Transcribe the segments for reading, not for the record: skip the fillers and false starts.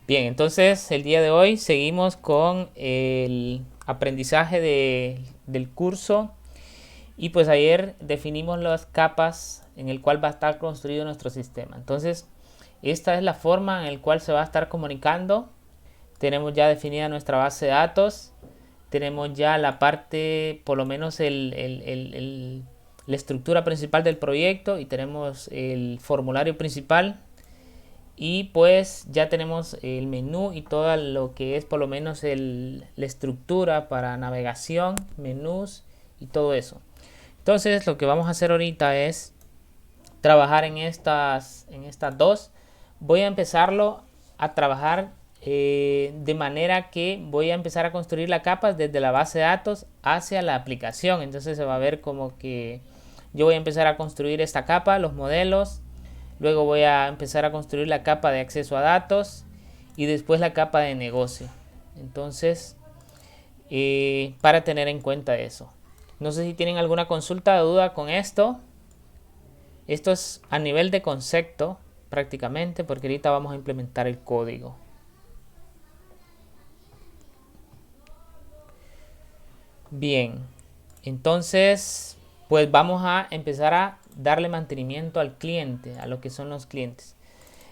Bien, entonces el día de hoy seguimos con el aprendizaje del curso y pues ayer definimos las capas en el cual va a estar construido nuestro sistema. Entonces esta es la forma en la cual se va a estar comunicando. Tenemos ya definida nuestra base de datos, tenemos ya la parte, por lo menos la estructura principal del proyecto y tenemos el formulario principal y pues ya tenemos el menú y todo lo que es por lo menos la estructura para navegación, menús y todo eso. Entonces lo que vamos a hacer ahorita es trabajar en estas dos. Voy a empezarlo a trabajar de manera que voy a empezar a construir la capa desde la base de datos hacia la aplicación. Entonces se va a ver como que yo voy a empezar a construir esta capa, los modelos. Luego voy a empezar a construir la capa de acceso a datos y después la capa de negocio. Entonces, para tener en cuenta eso. No sé si tienen alguna consulta o duda con esto. Esto es a nivel de concepto prácticamente porque ahorita vamos a implementar el código. Bien, entonces pues vamos a empezar a darle mantenimiento al cliente, a lo que son los clientes.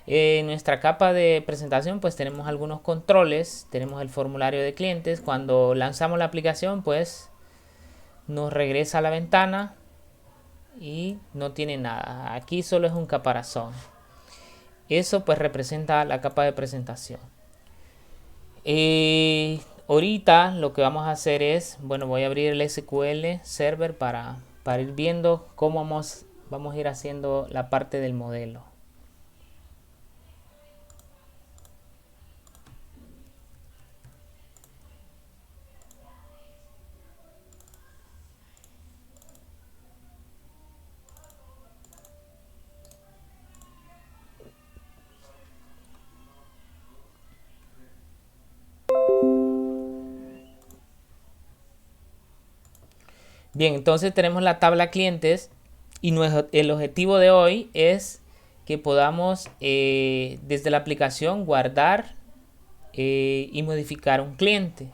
En nuestra capa de presentación pues tenemos algunos controles, tenemos el formulario de clientes. Cuando lanzamos la aplicación pues nos regresa a la ventana y no tiene nada. Aquí solo es un caparazón. Eso pues representa la capa de presentación. Ahorita lo que vamos a hacer es, bueno, voy a abrir el SQL Server para ir viendo cómo vamos a ir haciendo la parte del modelo. Bien, entonces tenemos la tabla clientes y el objetivo de hoy es que podamos desde la aplicación guardar y modificar un cliente.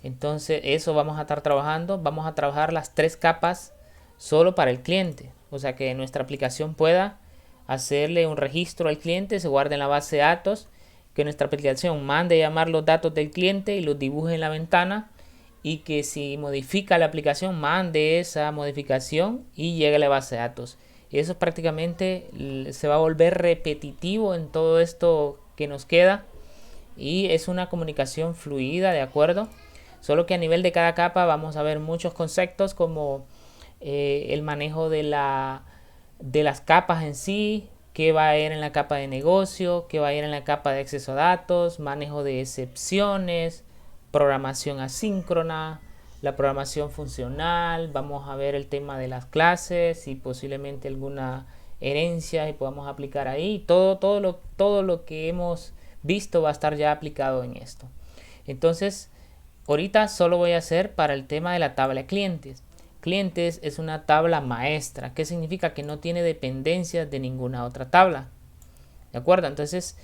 Entonces eso vamos a estar trabajando. Vamos a trabajar las tres capas solo para el cliente. O sea que nuestra aplicación pueda hacerle un registro al cliente, se guarde en la base de datos, que nuestra aplicación mande a llamar los datos del cliente y los dibuje en la ventana y que si modifica la aplicación mande esa modificación y llegue a la base de datos. Eso prácticamente se va a volver repetitivo en todo esto que nos queda y es una comunicación fluida, ¿de acuerdo? Solo que a nivel de cada capa vamos a ver muchos conceptos como el manejo de las capas en sí, qué va a ir en la capa de negocio, qué va a ir en la capa de acceso a datos, manejo de excepciones, programación asíncrona, la programación funcional, vamos a ver el tema de las clases y posiblemente alguna herencia y podamos aplicar ahí. Todo lo que hemos visto va a estar ya aplicado en esto. Entonces, ahorita solo voy a hacer para el tema de la tabla de clientes. Clientes es una tabla maestra. ¿Qué significa? Que no tiene dependencias de ninguna otra tabla. ¿De acuerdo? Entonces,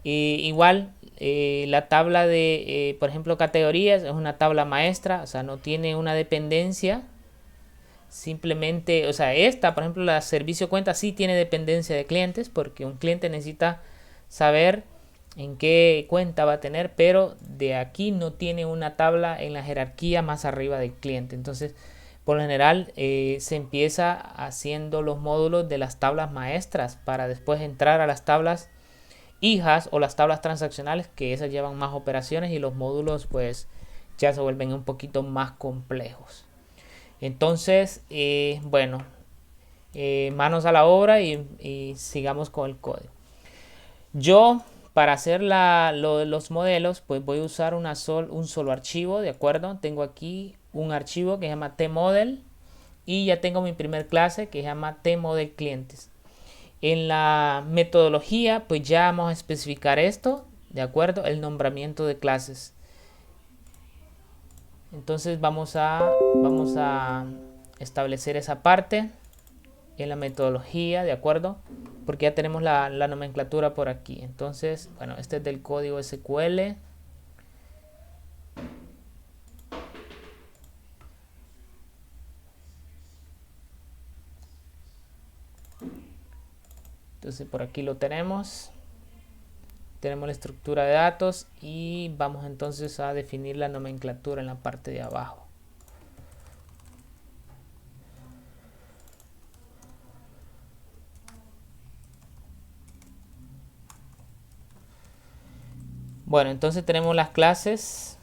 igual la tabla de, por ejemplo, categorías es una tabla maestra. O sea, no tiene una dependencia. Simplemente, o sea, esta, por ejemplo, la servicio cuenta sí tiene dependencia de clientes porque un cliente necesita saber en qué cuenta va a tener, pero de aquí no tiene una tabla en la jerarquía más arriba del cliente. Entonces, por lo general, se empieza haciendo los módulos de las tablas maestras para después entrar a las tablas hijas o las tablas transaccionales, que esas llevan más operaciones y los módulos pues ya se vuelven un poquito más complejos. Entonces, bueno, manos a la obra y sigamos con el código. Yo, para hacer los modelos, pues voy a usar un solo archivo, ¿de acuerdo? Tengo aquí un archivo que se llama tmodel y ya tengo mi primer clase que se llama tmodel clientes. En la metodología, pues ya vamos a especificar esto, ¿de acuerdo? El nombramiento de clases. Entonces vamos a establecer esa parte. en la metodología, ¿de acuerdo? Porque ya tenemos la nomenclatura por aquí. Entonces, bueno, este es del código SQL. Entonces por aquí lo tenemos. Tenemos la estructura de datos y vamos entonces a definir la nomenclatura en la parte de abajo. Bueno, entonces tenemos las clases.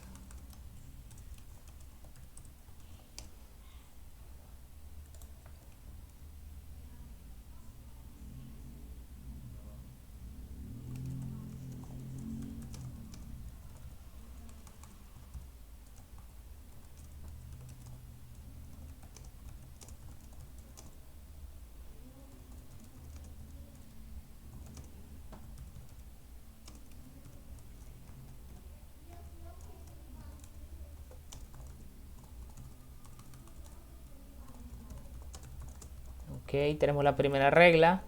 Ok, tenemos la primera regla.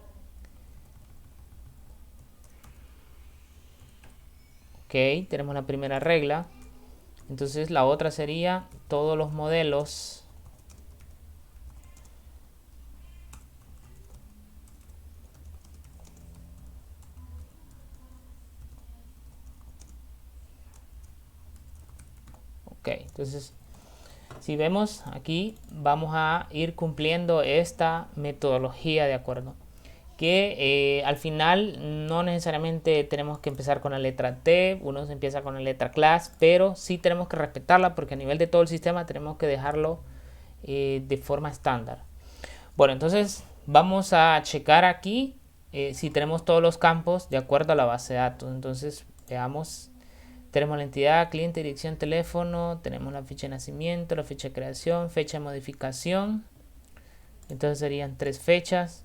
Ok, tenemos la primera regla. Entonces la otra sería todos los modelos ok, entonces si vemos aquí vamos a ir cumpliendo esta metodología, de acuerdo, que al final no necesariamente tenemos que empezar con la letra T, uno se empieza con la letra class, pero sí tenemos que respetarla porque a nivel de todo el sistema tenemos que dejarlo de forma estándar. Bueno, entonces vamos a checar aquí si tenemos todos los campos de acuerdo a la base de datos. Entonces veamos. Tenemos la entidad, cliente, dirección, teléfono, tenemos la fecha de nacimiento, la fecha de creación, fecha de modificación. Entonces serían 3 fechas.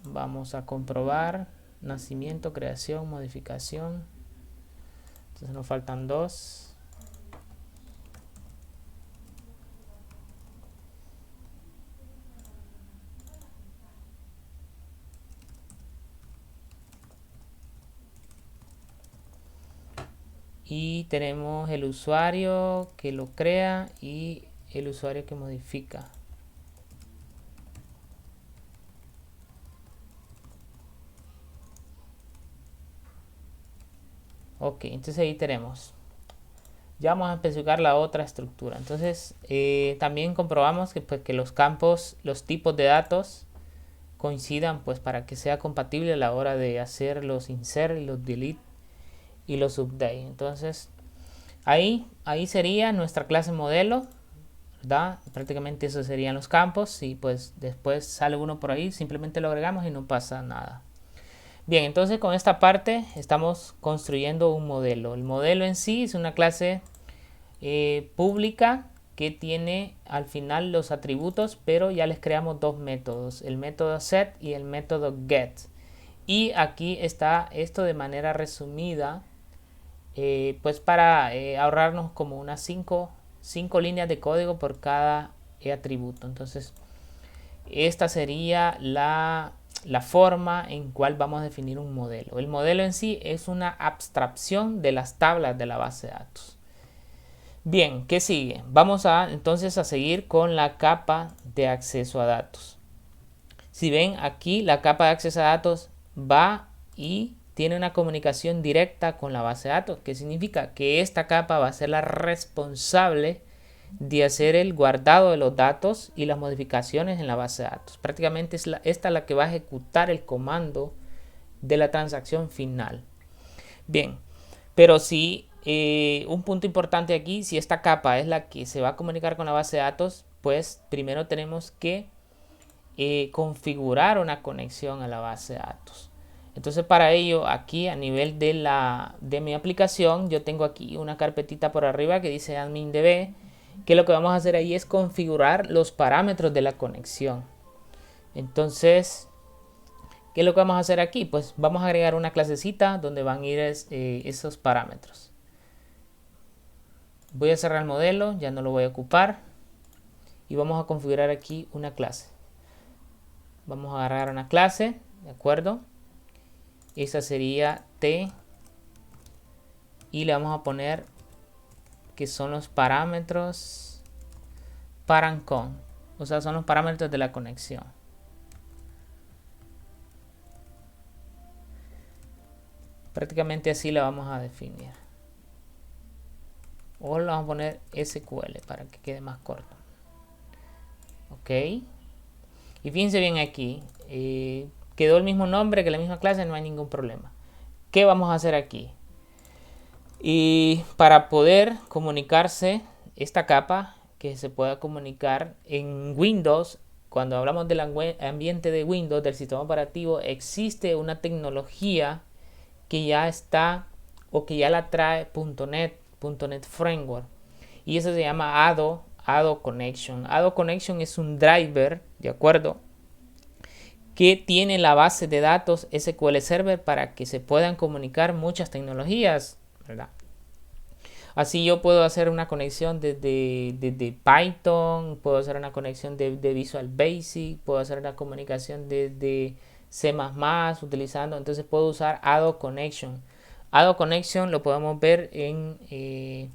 Vamos a comprobar nacimiento, creación, modificación. Entonces nos faltan 2. Y tenemos el usuario que lo crea y el usuario que modifica. Ok, entonces ahí tenemos. Ya vamos a especificar la otra estructura. Entonces también comprobamos que, pues, que los campos, los tipos de datos coincidan, pues, para que sea compatible a la hora de hacer los insert, los delete y los update. Entonces ahí sería nuestra clase modelo, ¿verdad? Prácticamente esos serían los campos y pues después sale uno por ahí, simplemente lo agregamos y no pasa nada. Bien, entonces con esta parte estamos construyendo un modelo. El modelo en sí es una clase pública que tiene al final los atributos, pero ya les creamos dos métodos, el método set y el método get. Y aquí está esto de manera resumida, pues para ahorrarnos como unas 5 líneas de código por cada atributo. Entonces esta sería la forma en cual vamos a definir un modelo. El modelo en sí es una abstracción de las tablas de la base de datos. Bien, ¿qué sigue? Vamos entonces a seguir con la capa de acceso a datos. Si ven aquí, la capa de acceso a datos va y tiene una comunicación directa con la base de datos. ¿Qué significa? Que esta capa va a ser la responsable de hacer el guardado de los datos y las modificaciones en la base de datos. Prácticamente es esta la que va a ejecutar el comando de la transacción final. Bien, pero si un punto importante aquí, si esta capa es la que se va a comunicar con la base de datos, pues primero tenemos que configurar una conexión a la base de datos. Entonces para ello aquí a nivel de mi aplicación yo tengo aquí una carpetita por arriba que dice admin.db, que lo que vamos a hacer ahí es configurar los parámetros de la conexión. Entonces, ¿qué es lo que vamos a hacer aquí? Pues vamos a agregar una clasecita donde van a ir esos parámetros. Voy a cerrar el modelo, ya no lo voy a ocupar. y vamos a configurar aquí una clase. Vamos a agarrar una clase, ¿de acuerdo? Esa sería T y le vamos a poner que son los parámetros parancon, o sea, son los parámetros de la conexión. Prácticamente así la vamos a definir. O le vamos a poner SQL para que quede más corto. Ok. Y fíjense bien aquí. Quedó el mismo nombre que la misma clase, no hay ningún problema. ¿Qué vamos a hacer aquí? Y para poder comunicarse esta capa, que se pueda comunicar en Windows, cuando hablamos del ambiente de Windows, del sistema operativo, existe una tecnología que ya está o que ya la trae .NET Framework, y eso se llama ADO Connection. ADO Connection es un driver, ¿de acuerdo?, que tiene la base de datos SQL Server para que se puedan comunicar muchas tecnologías, ¿verdad? Así yo puedo hacer una conexión desde Python, puedo hacer una conexión de Visual Basic, puedo hacer una comunicación desde C++ utilizando, entonces puedo usar ADO Connection. ADO Connection lo podemos ver en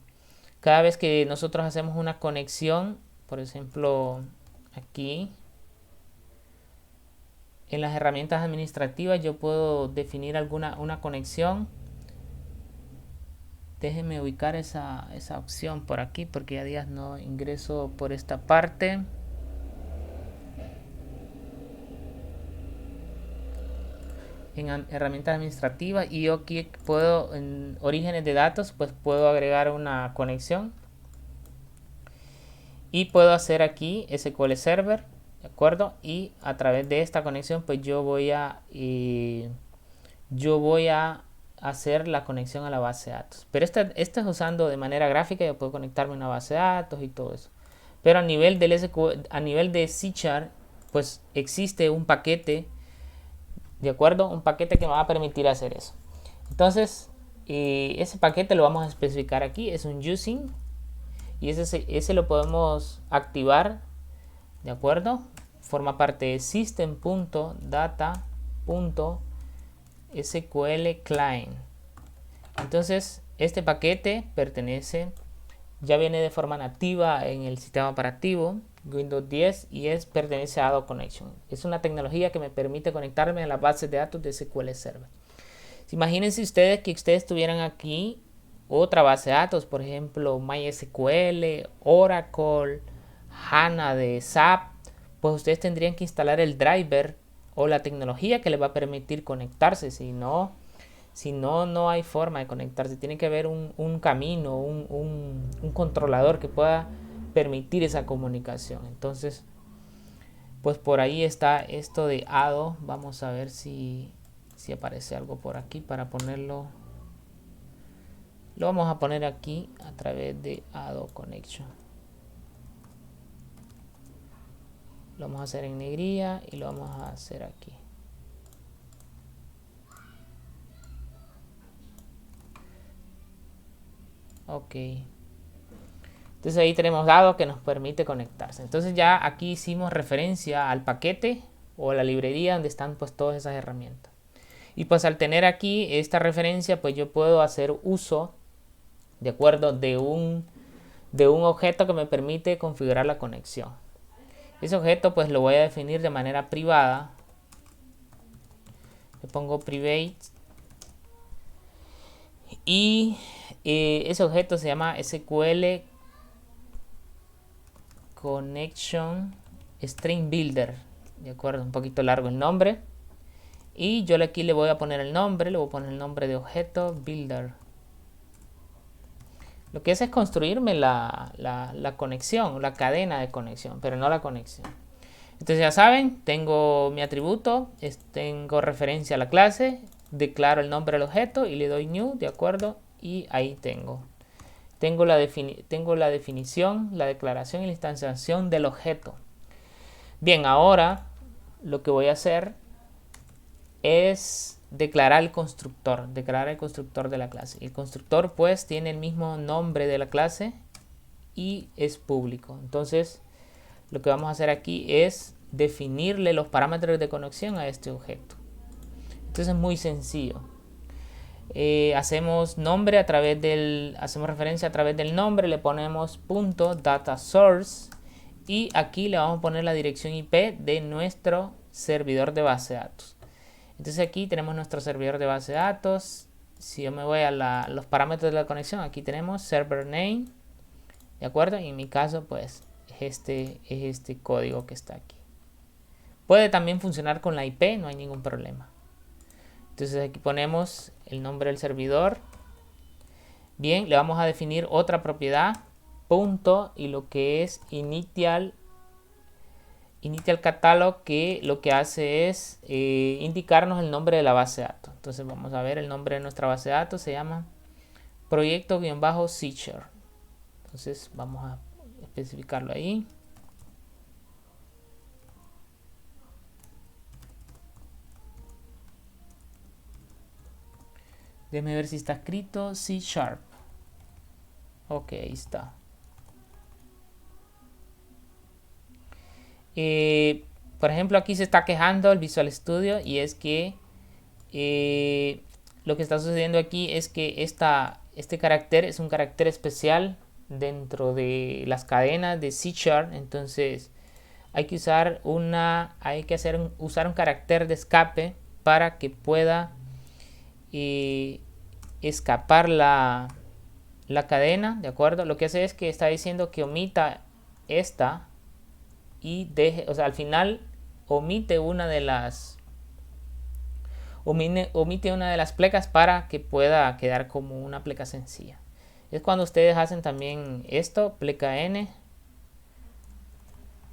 cada vez que nosotros hacemos una conexión, por ejemplo aquí en las herramientas administrativas yo puedo definir una conexión. Déjenme ubicar esa opción por aquí porque ya días no ingreso por esta parte. En herramientas administrativas, y yo aquí puedo, en orígenes de datos, pues puedo agregar una conexión y puedo hacer aquí SQL Server, ¿de acuerdo? Y a través de esta conexión pues yo voy a hacer la conexión a la base de datos. Pero esto es usando de manera gráfica, yo puedo conectarme a una base de datos y todo eso. Pero a nivel del SQL, a nivel de C#, pues existe un paquete, ¿de acuerdo? Un paquete que me va a permitir hacer eso. Entonces, ese paquete lo vamos a especificar aquí, es un using, y ese lo podemos activar, ¿de acuerdo? Forma parte de system.data.SQL client. Entonces, este paquete ya viene de forma nativa en el sistema operativo Windows 10 y pertenece a ADO Connection. Es una tecnología que me permite conectarme a las bases de datos de SQL Server. Imagínense ustedes que ustedes tuvieran aquí otra base de datos, por ejemplo MySQL, Oracle, HANA de SAP, pues ustedes tendrían que instalar el driver o la tecnología que les va a permitir conectarse. Si no, no hay forma de conectarse. Tiene que haber un camino, un controlador que pueda permitir esa comunicación. Entonces, pues por ahí está esto de ADO. Vamos a ver si aparece algo por aquí para ponerlo. Lo vamos a poner aquí a través de ADO Connection. Lo vamos a hacer en negrilla y lo vamos a hacer aquí. Ok. Entonces ahí tenemos ADO que nos permite conectarse. Entonces ya aquí hicimos referencia al paquete o a la librería donde están pues todas esas herramientas. Y pues al tener aquí esta referencia pues yo puedo hacer uso, de acuerdo, de un objeto que me permite configurar la conexión. Ese objeto pues lo voy a definir de manera privada. Le pongo private. Y ese objeto se llama SQL Connection String Builder. De acuerdo, un poquito largo el nombre. Y yo aquí le voy a poner el nombre. Le voy a poner el nombre de objeto builder. Lo que hace es construirme la conexión, la cadena de conexión, pero no la conexión. Entonces ya saben, tengo mi atributo, tengo referencia a la clase, declaro el nombre del objeto y le doy new, de acuerdo, y ahí tengo la definición, la declaración y la instanciación del objeto. Bien, ahora lo que voy a hacer es declarar el constructor de la clase. El constructor pues tiene el mismo nombre de la clase y es público. Entonces lo que vamos a hacer aquí es definirle los parámetros de conexión a este objeto. Entonces es muy sencillo. Hacemos nombre a través del, hacemos referencia a través del nombre, le ponemos punto data source y aquí le vamos a poner la dirección IP de nuestro servidor de base de datos. Entonces aquí tenemos nuestro servidor de base de datos. Si yo me voy a los parámetros de la conexión, aquí tenemos server name, ¿de acuerdo? Y en mi caso pues es este código que está aquí. Puede también funcionar con la IP, no hay ningún problema. Entonces aquí ponemos el nombre del servidor. Bien, le vamos a definir otra propiedad, punto, y lo que es initial catalog, que lo que hace es indicarnos el nombre de la base de datos. Entonces vamos a ver el nombre de nuestra base de datos, se llama proyecto-feature. Entonces vamos a especificarlo ahí. Déjeme ver si está escrito C#. Ok, ahí está. Por ejemplo, aquí se está quejando el Visual Studio y es que lo que está sucediendo aquí es que este carácter es un carácter especial dentro de las cadenas de C#. Entonces hay que usar usar un carácter de escape para que pueda escapar la cadena, ¿de acuerdo? Lo que hace es que está diciendo que omita esta y deje, o sea, al final omite una de las plecas para que pueda quedar como una pleca sencilla. Es cuando ustedes hacen también esto, pleca n,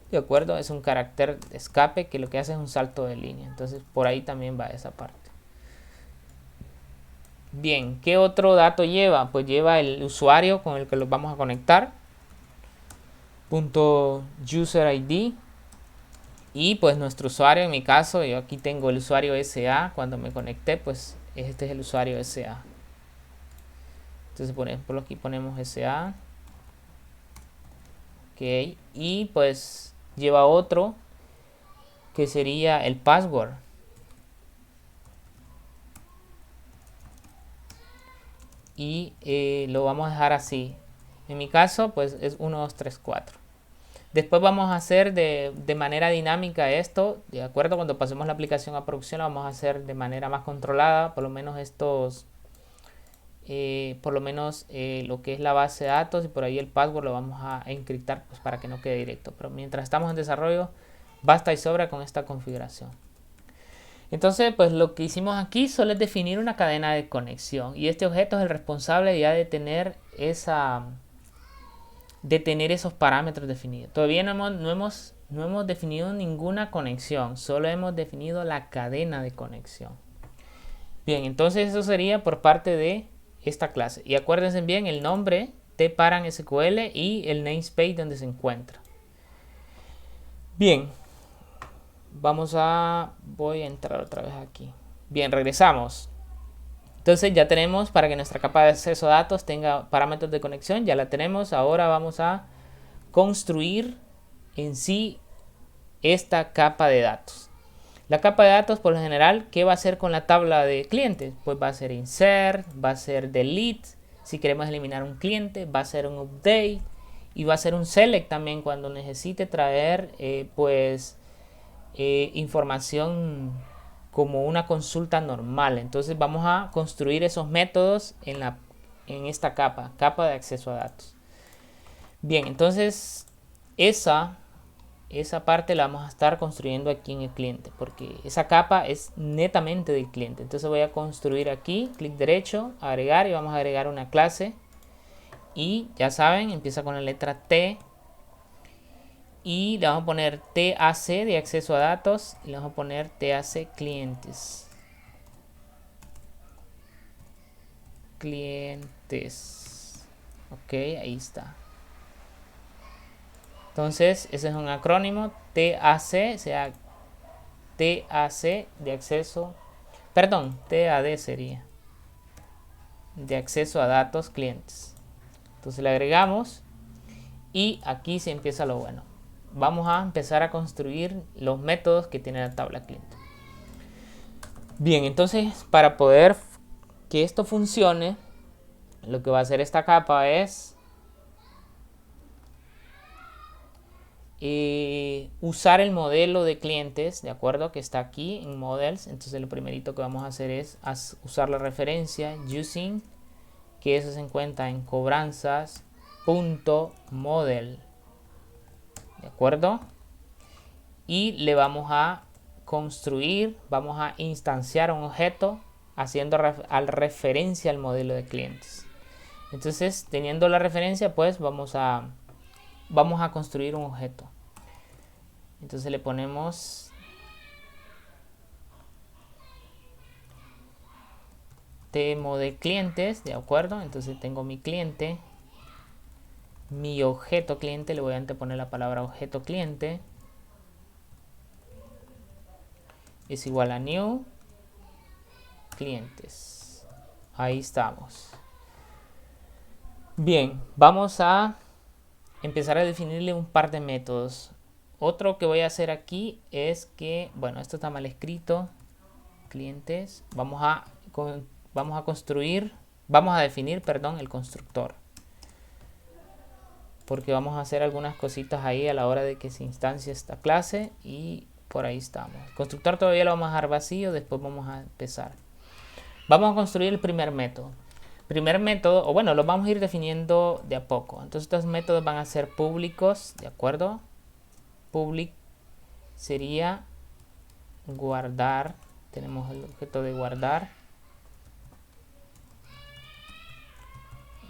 ¿de acuerdo? Es un carácter de escape que lo que hace es un salto de línea. Entonces por ahí también va esa parte. Bien, ¿qué otro dato lleva? Pues lleva el usuario con el que los vamos a conectar. Punto user ID. Y pues nuestro usuario, en mi caso, yo aquí tengo el usuario SA. Cuando me conecté, pues este es el usuario SA. Entonces por ejemplo aquí ponemos SA. Ok. Y pues lleva otro que sería el password. Y lo vamos a dejar así. En mi caso pues es 1, 2, 3, 4. Después vamos a hacer de manera dinámica esto, de acuerdo, cuando pasemos la aplicación a producción lo vamos a hacer de manera más controlada, por lo menos lo que es la base de datos y por ahí el password lo vamos a encriptar pues, para que no quede directo. Pero mientras estamos en desarrollo, basta y sobra con esta configuración. Entonces, pues lo que hicimos aquí solo es definir una cadena de conexión y este objeto es el responsable ya de tener esos parámetros definidos. Todavía no hemos definido ninguna conexión, solo hemos definido la cadena de conexión. Bien, entonces eso sería por parte de esta clase. Y acuérdense bien el nombre tparan SQL y el namespace donde se encuentra. Bien, voy a entrar otra vez aquí. Bien, regresamos. Entonces ya tenemos, para que nuestra capa de acceso a datos tenga parámetros de conexión, ya la tenemos. Ahora vamos a construir en sí esta capa de datos. La capa de datos, por lo general, ¿qué va a hacer con la tabla de clientes? Pues va a ser insert, va a ser delete, si queremos eliminar un cliente, va a ser un update y va a ser un select también cuando necesite traer información como una consulta normal. Entonces vamos a construir esos métodos en esta capa de acceso a datos. Bien, entonces esa parte la vamos a estar construyendo aquí en el cliente porque esa capa es netamente del cliente. Entonces voy a construir aquí, clic derecho, agregar y vamos a agregar una clase y ya saben, empieza con la letra T y le vamos a poner TAC de acceso a datos y le vamos a poner TAC clientes. Ok, ahí está. Entonces ese es un acrónimo TAC, o sea TAC de acceso, perdón, TAD sería de acceso a datos clientes. Entonces le agregamos y aquí se empieza lo bueno. vamos a empezar a construir los métodos que tiene la tabla cliente. Bien, entonces para poder que esto funcione, lo que va a hacer esta capa es usar el modelo de clientes, ¿de acuerdo? Que está aquí en Models. Entonces lo primerito que vamos a hacer es usar la referencia using, que eso se encuentra en cobranzas.model, ¿de acuerdo? Y le vamos a construir, vamos a instanciar un objeto haciendo referencia al modelo de clientes. Entonces, teniendo la referencia, pues vamos a construir un objeto. Entonces le ponemos demo de clientes, ¿de acuerdo? Entonces tengo mi cliente, mi objeto cliente, le voy a anteponer la palabra objeto cliente, es igual a new clientes. Ahí estamos. Bien, vamos a empezar a definirle un par de métodos. Otro que voy a hacer aquí es que, bueno, esto está mal escrito, clientes, vamos a definir, perdón, el constructor, porque vamos a hacer algunas cositas ahí a la hora de que se instancie esta clase, y por ahí estamos. El constructor todavía lo vamos a dejar vacío, después vamos a empezar. Vamos a construir el primer método. O bueno, lo vamos a ir definiendo de a poco. Entonces estos métodos van a ser públicos, ¿de acuerdo? Public sería guardar, tenemos el objeto de guardar,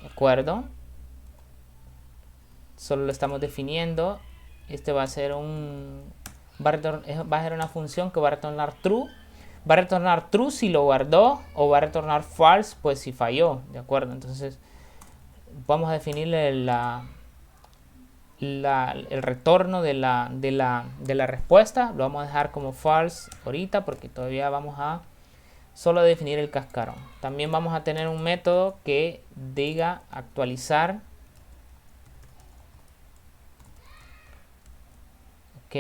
¿de acuerdo? Solo lo estamos definiendo. Este va a ser va a ser una función que va a retornar true. Va a retornar true si lo guardó, o va a retornar false pues si falló, ¿de acuerdo? Entonces vamos a definirle el retorno de la respuesta. Lo vamos a dejar como false ahorita, porque todavía vamos a solo definir el cascarón. También vamos a tener un método que diga actualizar. Ok,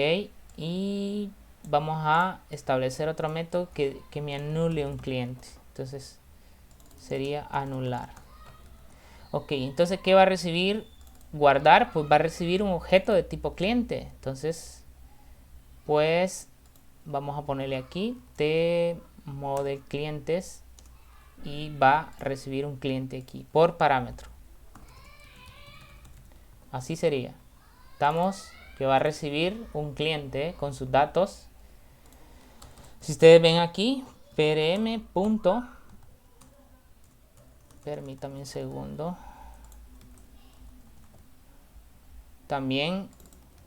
y vamos a establecer otro método que me anule un cliente. Entonces sería anular. Ok, entonces ¿qué va a recibir guardar? Pues va a recibir un objeto de tipo cliente. Entonces pues vamos a ponerle aquí demo de clientes, y va a recibir un cliente aquí por parámetro. Así sería. Estamos que va a recibir un cliente con sus datos. Si ustedes ven aquí, prm. Permítame un segundo. También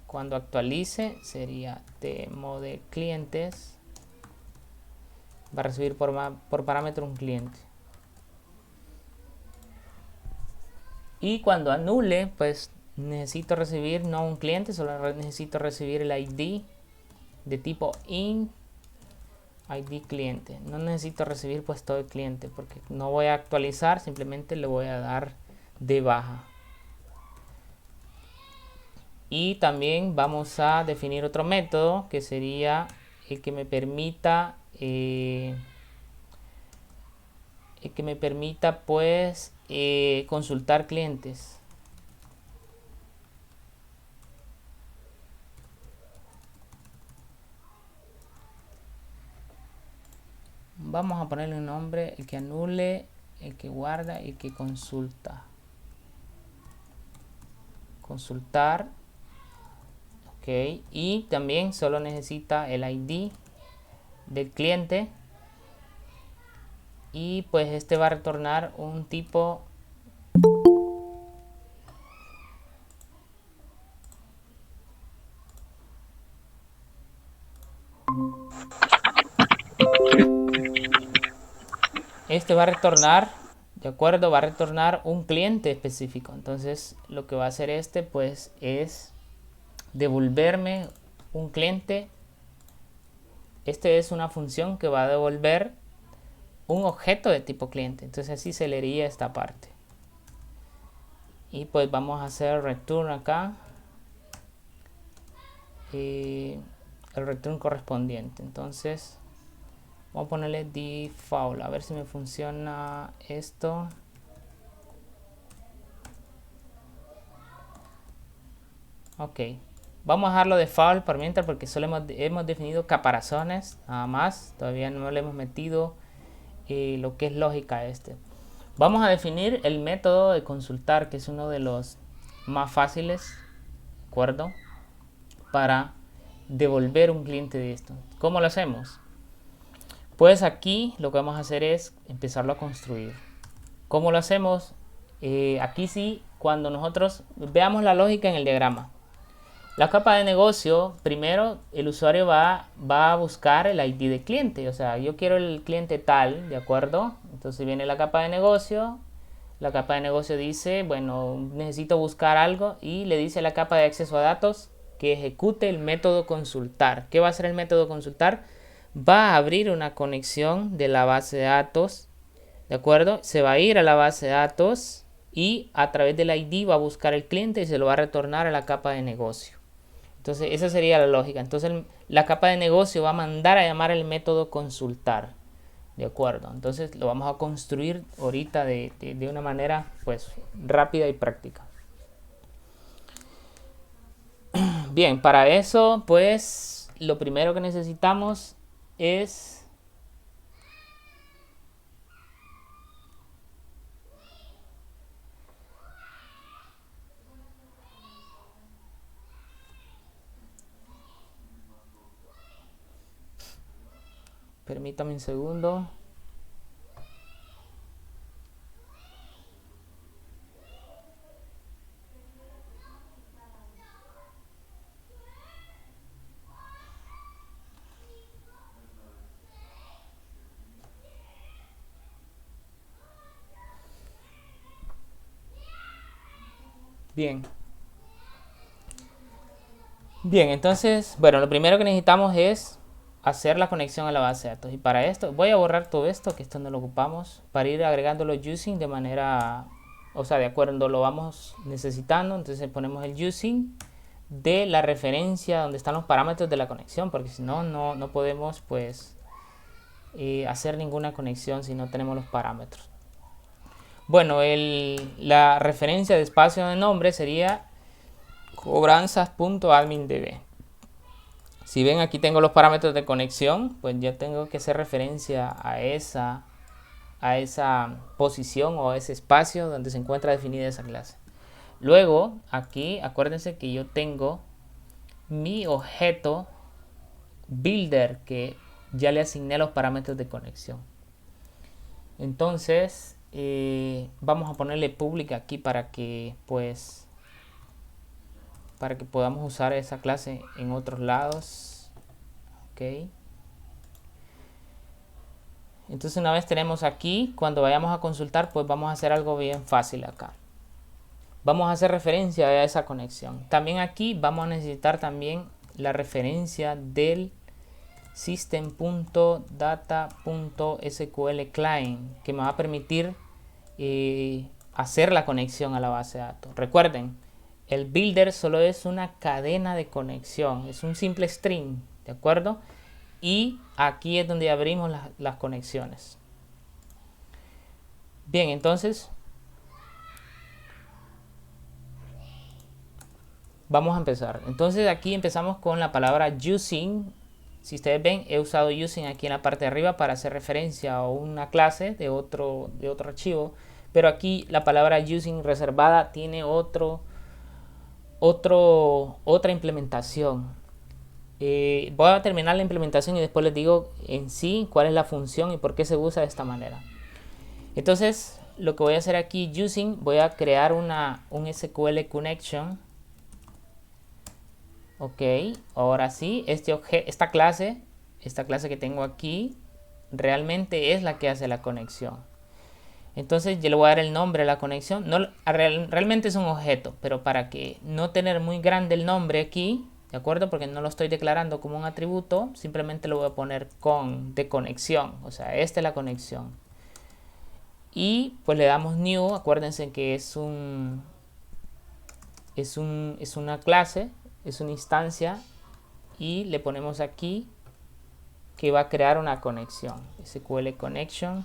cuando actualice sería demo de clientes. Va a recibir por parámetro un cliente. Y cuando anule, pues necesito recibir no un cliente, solo necesito recibir el ID de tipo int ID cliente. No necesito recibir pues todo el cliente, porque no voy a actualizar, simplemente le voy a dar de baja. Y también vamos a definir otro método que sería el que me permita pues consultar clientes. Vamos a ponerle un nombre: el que anule, el que guarda y el que consulta. Consultar. Ok, y también solo necesita el ID del cliente, y pues este va a retornar un tipo va a retornar, de acuerdo, va a retornar un cliente específico. Entonces lo que va a hacer pues es devolverme un cliente. Es una función que va a devolver un objeto de tipo cliente. Entonces así se leería esta parte. Y pues vamos a hacer return acá. el return correspondiente. Entonces vamos a ponerle default, a ver si me funciona esto. Ok, vamos a dejarlo default por mientras, porque solo hemos definido caparazones nada más, todavía no le hemos metido lo que es lógica a este. Vamos a definir el método de consultar, que es uno de los más fáciles, ¿de acuerdo? Para devolver un cliente de esto. ¿Cómo lo hacemos? Pues aquí lo que vamos a hacer es empezarlo a construir. ¿Cómo lo hacemos? Aquí sí, cuando nosotros veamos la lógica en el diagrama. La capa de negocio, primero el usuario va a buscar el ID de cliente. O sea, yo quiero el cliente tal, ¿de acuerdo? Entonces viene la capa de negocio. La capa de negocio dice, bueno, necesito buscar algo, y le dice a la capa de acceso a datos que ejecute el método consultar. ¿Qué va a hacer el método consultar? Va a abrir una conexión de la base de datos, ¿de acuerdo? Se va a ir a la base de datos y a través del ID va a buscar el cliente y se lo va a retornar a la capa de negocio. Entonces esa sería la lógica. Entonces la capa de negocio va a mandar a llamar el método consultar. De acuerdo. Entonces lo vamos a construir ahorita de una manera pues rápida y práctica. Bien, para eso pues lo primero que necesitamos es permítame un segundo. Bien. Bien, entonces, bueno, lo primero que necesitamos es hacer la conexión a la base de datos. Y para esto, voy a borrar todo esto, que esto no lo ocupamos, para ir agregando los using de manera, o sea, de acuerdo, lo vamos necesitando. Entonces ponemos el using de la referencia donde están los parámetros de la conexión, porque si no, no podemos, pues, hacer ninguna conexión si no tenemos los parámetros. Bueno, la referencia de espacio de nombre sería cobranzas.admindb. Si ven, aquí tengo los parámetros de conexión, pues ya tengo que hacer referencia a esa posición o a ese espacio donde se encuentra definida esa clase. Luego, aquí, acuérdense que yo tengo mi objeto builder que ya le asigné los parámetros de conexión. Entonces, vamos a ponerle public aquí para que, pues, para que podamos usar esa clase en otros lados. Ok. Entonces una vez tenemos aquí, cuando vayamos a consultar, pues vamos a hacer algo bien fácil acá. Vamos a hacer referencia a esa conexión. También aquí vamos a necesitar también la referencia del system.data.sql client, que me va a permitir hacer la conexión a la base de datos. Recuerden, el builder solo es una cadena de conexión, es un simple string, ¿de acuerdo? Y aquí es donde abrimos las conexiones. Bien, entonces vamos a empezar. Entonces aquí empezamos con la palabra using. Si ustedes ven, he usado using aquí en la parte de arriba para hacer referencia a una clase de otro archivo. Pero aquí la palabra using reservada tiene otra implementación. Voy a terminar la implementación y después les digo en sí cuál es la función y por qué se usa de esta manera. Entonces lo que voy a hacer aquí, using, voy a crear un SQL connection. Ok, ahora sí, esta clase que tengo aquí realmente es la que hace la conexión. Entonces yo le voy a dar el nombre a la conexión. No, realmente es un objeto, pero para que no tener muy grande el nombre aquí, ¿de acuerdo? Porque no lo estoy declarando como un atributo, simplemente lo voy a poner de conexión. O sea, esta es la conexión. Y pues le damos new, acuérdense que es una clase, es una instancia y le ponemos aquí que va a crear una conexión. SQL connection.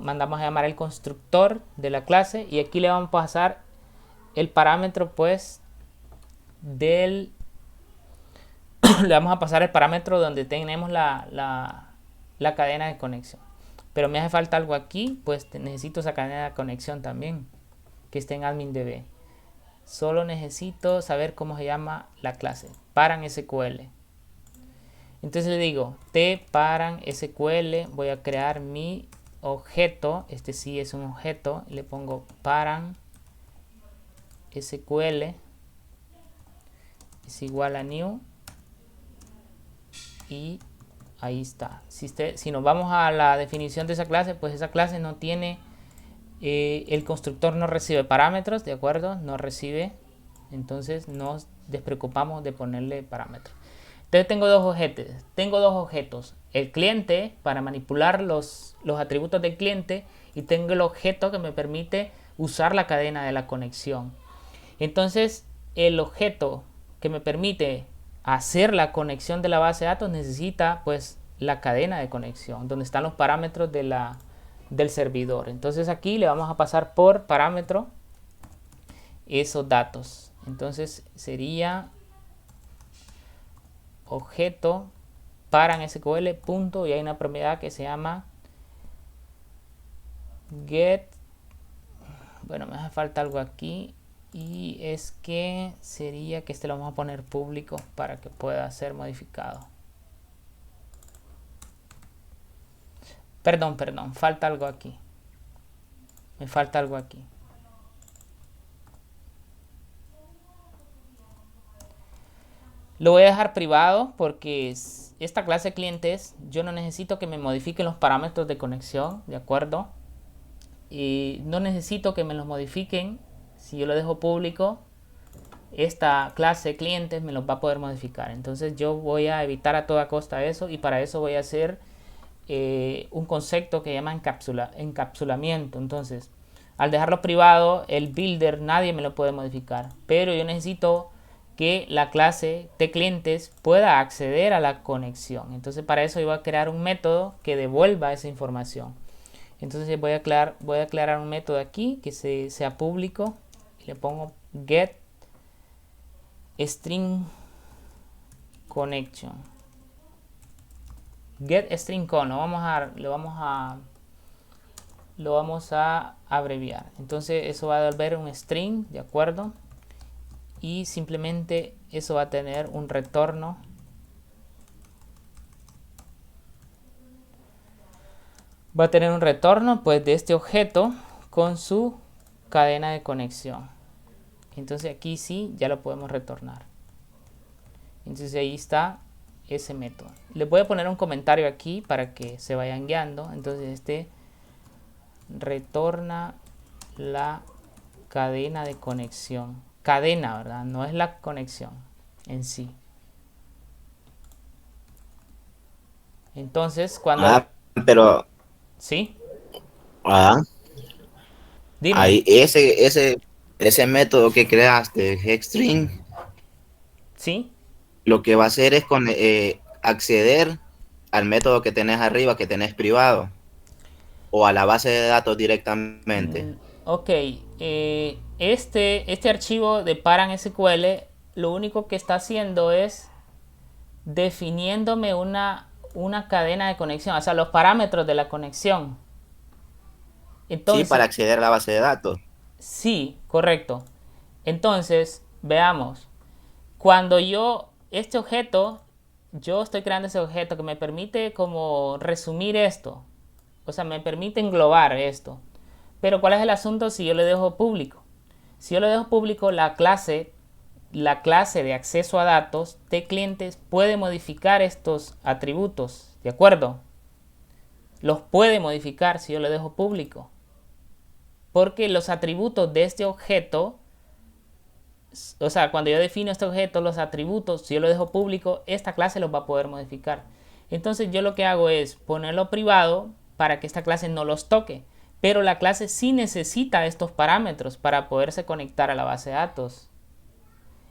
Mandamos a llamar el constructor de la clase y aquí le vamos a pasar el parámetro pues del le vamos a pasar el parámetro donde tenemos la cadena de conexión. Pero me hace falta algo aquí, pues necesito esa cadena de conexión también que esté en admin.db. Solo necesito saber cómo se llama la clase, paran SQL. Entonces le digo paran SQL, voy a crear mi objeto, este sí es un objeto, le pongo paran SQL es igual a new y ahí está. Si nos vamos a la definición de esa clase, pues esa clase no tiene, el constructor no recibe parámetros, ¿de acuerdo? No recibe, entonces nos despreocupamos de ponerle parámetros. Entonces tengo dos objetos, el cliente para manipular los atributos del cliente y tengo el objeto que me permite usar la cadena de la conexión. Entonces el objeto que me permite hacer la conexión de la base de datos necesita pues la cadena de conexión donde están los parámetros del servidor. Entonces aquí le vamos a pasar por parámetro esos datos. Entonces sería objeto paran SQL punto y hay una propiedad que se llama get. Bueno, me hace falta algo aquí y es que sería que este lo vamos a poner público para que pueda ser modificado. Perdón, falta algo aquí. Me falta algo aquí. Lo voy a dejar privado porque esta clase de clientes yo no necesito que me modifiquen los parámetros de conexión, ¿de acuerdo? Y no necesito que me los modifiquen. Si yo lo dejo público, esta clase de clientes me los va a poder modificar. Entonces yo voy a evitar a toda costa eso y para eso voy a hacer un concepto que llama encapsulamiento. Entonces, al dejarlo privado, el builder nadie me lo puede modificar, pero yo necesito que la clase de clientes pueda acceder a la conexión. Entonces para eso yo voy a crear un método que devuelva esa información. Entonces voy a aclarar un método aquí que sea público y le pongo get string connection. Get string con lo vamos a abreviar. Entonces eso va a devolver un string, ¿de acuerdo? Y simplemente eso va a tener un retorno. Va a tener un retorno pues de este objeto con su cadena de conexión. Entonces aquí sí ya lo podemos retornar. Entonces ahí está ese método. Les voy a poner un comentario aquí para que se vayan guiando. Entonces este retorna la cadena de conexión. Cadena, ¿verdad? No es la conexión en sí. Entonces cuando... pero... ¿Sí? Dime. Ahí ese método que creaste, Hexstring, ¿Sí? lo que va a hacer es acceder al método que tenés arriba, que tenés privado, o a la base de datos directamente. Ok. Este archivo de paran SQL lo único que está haciendo es definiéndome una cadena de conexión, o sea, los parámetros de la conexión. Sí, Entonces, para acceder a la base de datos. sí, correcto. Entonces, veamos. Cuando este objeto, yo estoy creando ese objeto que me permite como resumir esto. O sea, me permite englobar esto. Pero ¿cuál es el asunto si yo le dejo público? Si yo le dejo público, la clase de acceso a datos de clientes puede modificar estos atributos, ¿de acuerdo? Los puede modificar si yo le dejo público. Porque los atributos de este objeto, o sea, cuando yo defino este objeto, los atributos, si yo lo dejo público, esta clase los va a poder modificar. Entonces yo lo que hago es ponerlo privado para que esta clase no los toque. Pero la clase sí necesita estos parámetros para poderse conectar a la base de datos.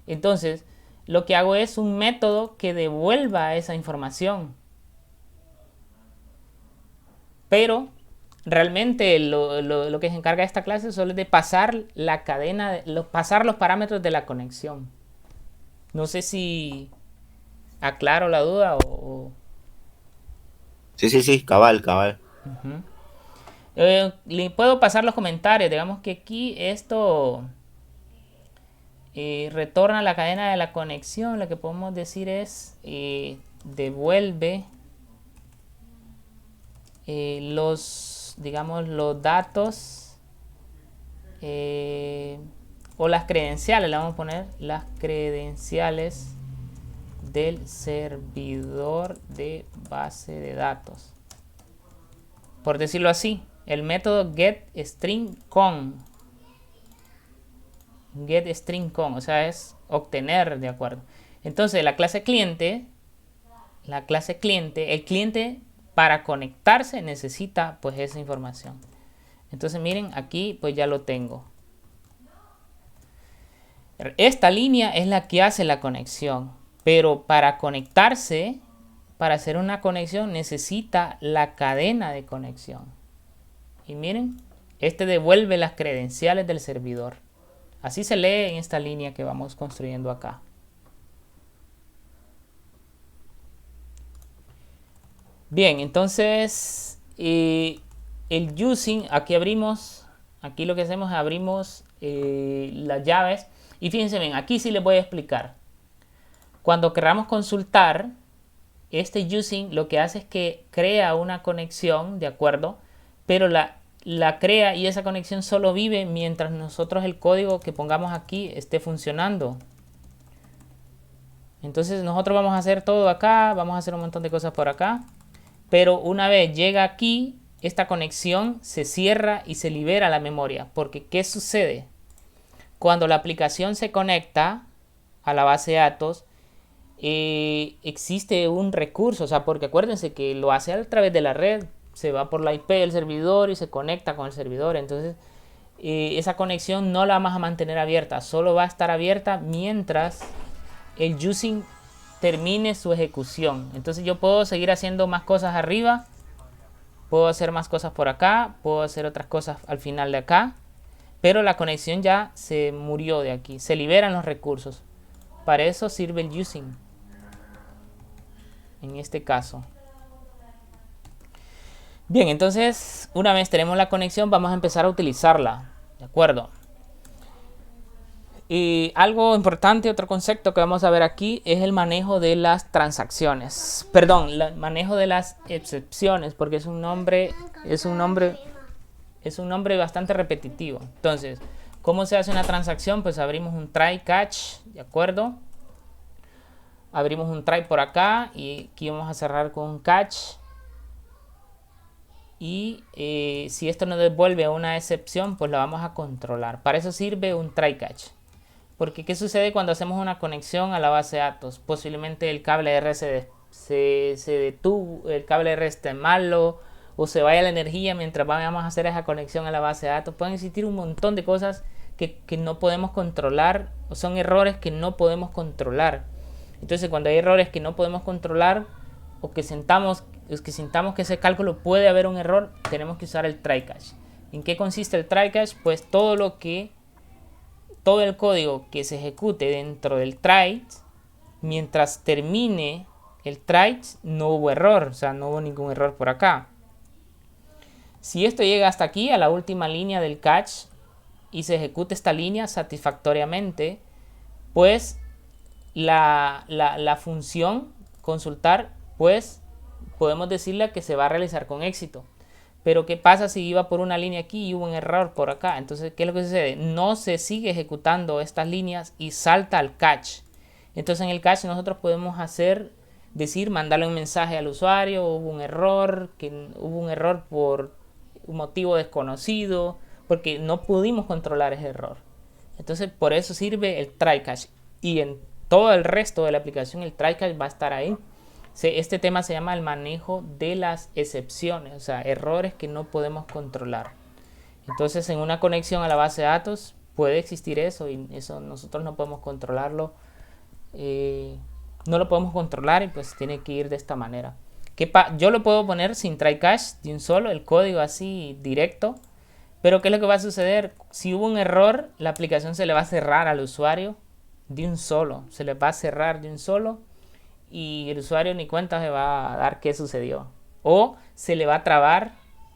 Entonces, lo que hago es un método que devuelva esa información. Pero realmente lo que se encarga de esta clase solo es de pasar la cadena, pasar los parámetros de la conexión. No sé si aclaro la duda o... Sí, cabal, cabal. Le puedo pasar los comentarios. Digamos que aquí esto retorna la cadena de la conexión. Lo que podemos decir es devuelve digamos, los datos o las credenciales. Le vamos a poner las credenciales del servidor de base de datos, por decirlo así. El método getStringCon, o sea, es obtener, de acuerdo. Entonces el cliente, el cliente para conectarse necesita pues esa información. Entonces miren, aquí pues ya lo tengo. Esta línea es la que hace la conexión. Pero para conectarse, para hacer una conexión, necesita la cadena de conexión. Y miren, este devuelve las credenciales del servidor. Así se lee en esta línea que vamos construyendo acá. Bien, entonces el using, aquí lo que hacemos es abrimos las llaves. Y fíjense bien, aquí sí les voy a explicar. Cuando queramos consultar, este using lo que hace es que crea una conexión, ¿de acuerdo? Pero la crea y esa conexión solo vive mientras nosotros el código que pongamos aquí esté funcionando. Entonces nosotros vamos a hacer todo acá, vamos a hacer un montón de cosas por acá. Pero una vez llega aquí, esta conexión se cierra y se libera la memoria. Porque ¿qué sucede? Cuando la aplicación se conecta a la base de datos, existe un recurso, o sea, porque acuérdense que lo hace a través de la red, se va por la IP del servidor y se conecta con el servidor. Entonces esa conexión no la vamos a mantener abierta, solo va a estar abierta mientras el using termine su ejecución. Entonces yo puedo seguir haciendo más cosas arriba, puedo hacer más cosas por acá, puedo hacer otras cosas al final de acá, pero la conexión ya se murió de aquí, se liberan los recursos. Para eso sirve el using en este caso. Bien, entonces una vez tenemos la conexión, vamos a empezar a utilizarla, ¿de acuerdo? Y algo importante, otro concepto que vamos a ver aquí es el manejo de las transacciones. Perdón, el manejo de las excepciones, porque es un nombre bastante repetitivo. Entonces, ¿cómo se hace una transacción? Pues abrimos un try catch, ¿de acuerdo? Abrimos un try por acá y aquí vamos a cerrar con un catch. Y si esto nos devuelve una excepción, pues la vamos a controlar. Para eso sirve un try catch. Porque ¿qué sucede cuando hacemos una conexión a la base de datos? Posiblemente el cable R se detuvo, el cable R esté malo, o se vaya la energía mientras vamos a hacer esa conexión a la base de datos. Pueden existir un montón de cosas que no podemos controlar, o son errores que no podemos controlar. Entonces cuando hay errores que no podemos controlar, o que sintamos que ese cálculo puede haber un error, tenemos que usar el try catch. ¿En qué consiste el try catch? Pues todo el código que se ejecute dentro del try, mientras termine el try, no hubo error, o sea, no hubo ningún error por acá. Si esto llega hasta aquí, a la última línea del catch, y se ejecute esta línea satisfactoriamente, pues la función consultar, pues podemos decirle que se va a realizar con éxito. Pero ¿qué pasa si iba por una línea aquí y hubo un error por acá? Entonces, ¿qué es lo que sucede? No se sigue ejecutando estas líneas y salta al catch. Entonces en el catch nosotros podemos mandarle un mensaje al usuario, hubo un error por un motivo desconocido, porque no pudimos controlar ese error. Entonces por eso sirve el try catch. Y en todo el resto de la aplicación el try catch va a estar ahí. Este tema se llama el manejo de las excepciones, o sea, errores que no podemos controlar. Entonces, en una conexión a la base de datos puede existir eso, y eso nosotros no podemos controlarlo no lo podemos controlar y pues tiene que ir de esta manera. Yo lo puedo poner sin try catch de un solo, el código así directo. Pero ¿qué es lo que va a suceder? Si hubo un error, la aplicación se le va a cerrar al usuario de un solo. Se le va a cerrar de un solo y el usuario ni cuenta se va a dar qué sucedió. O se le va a trabar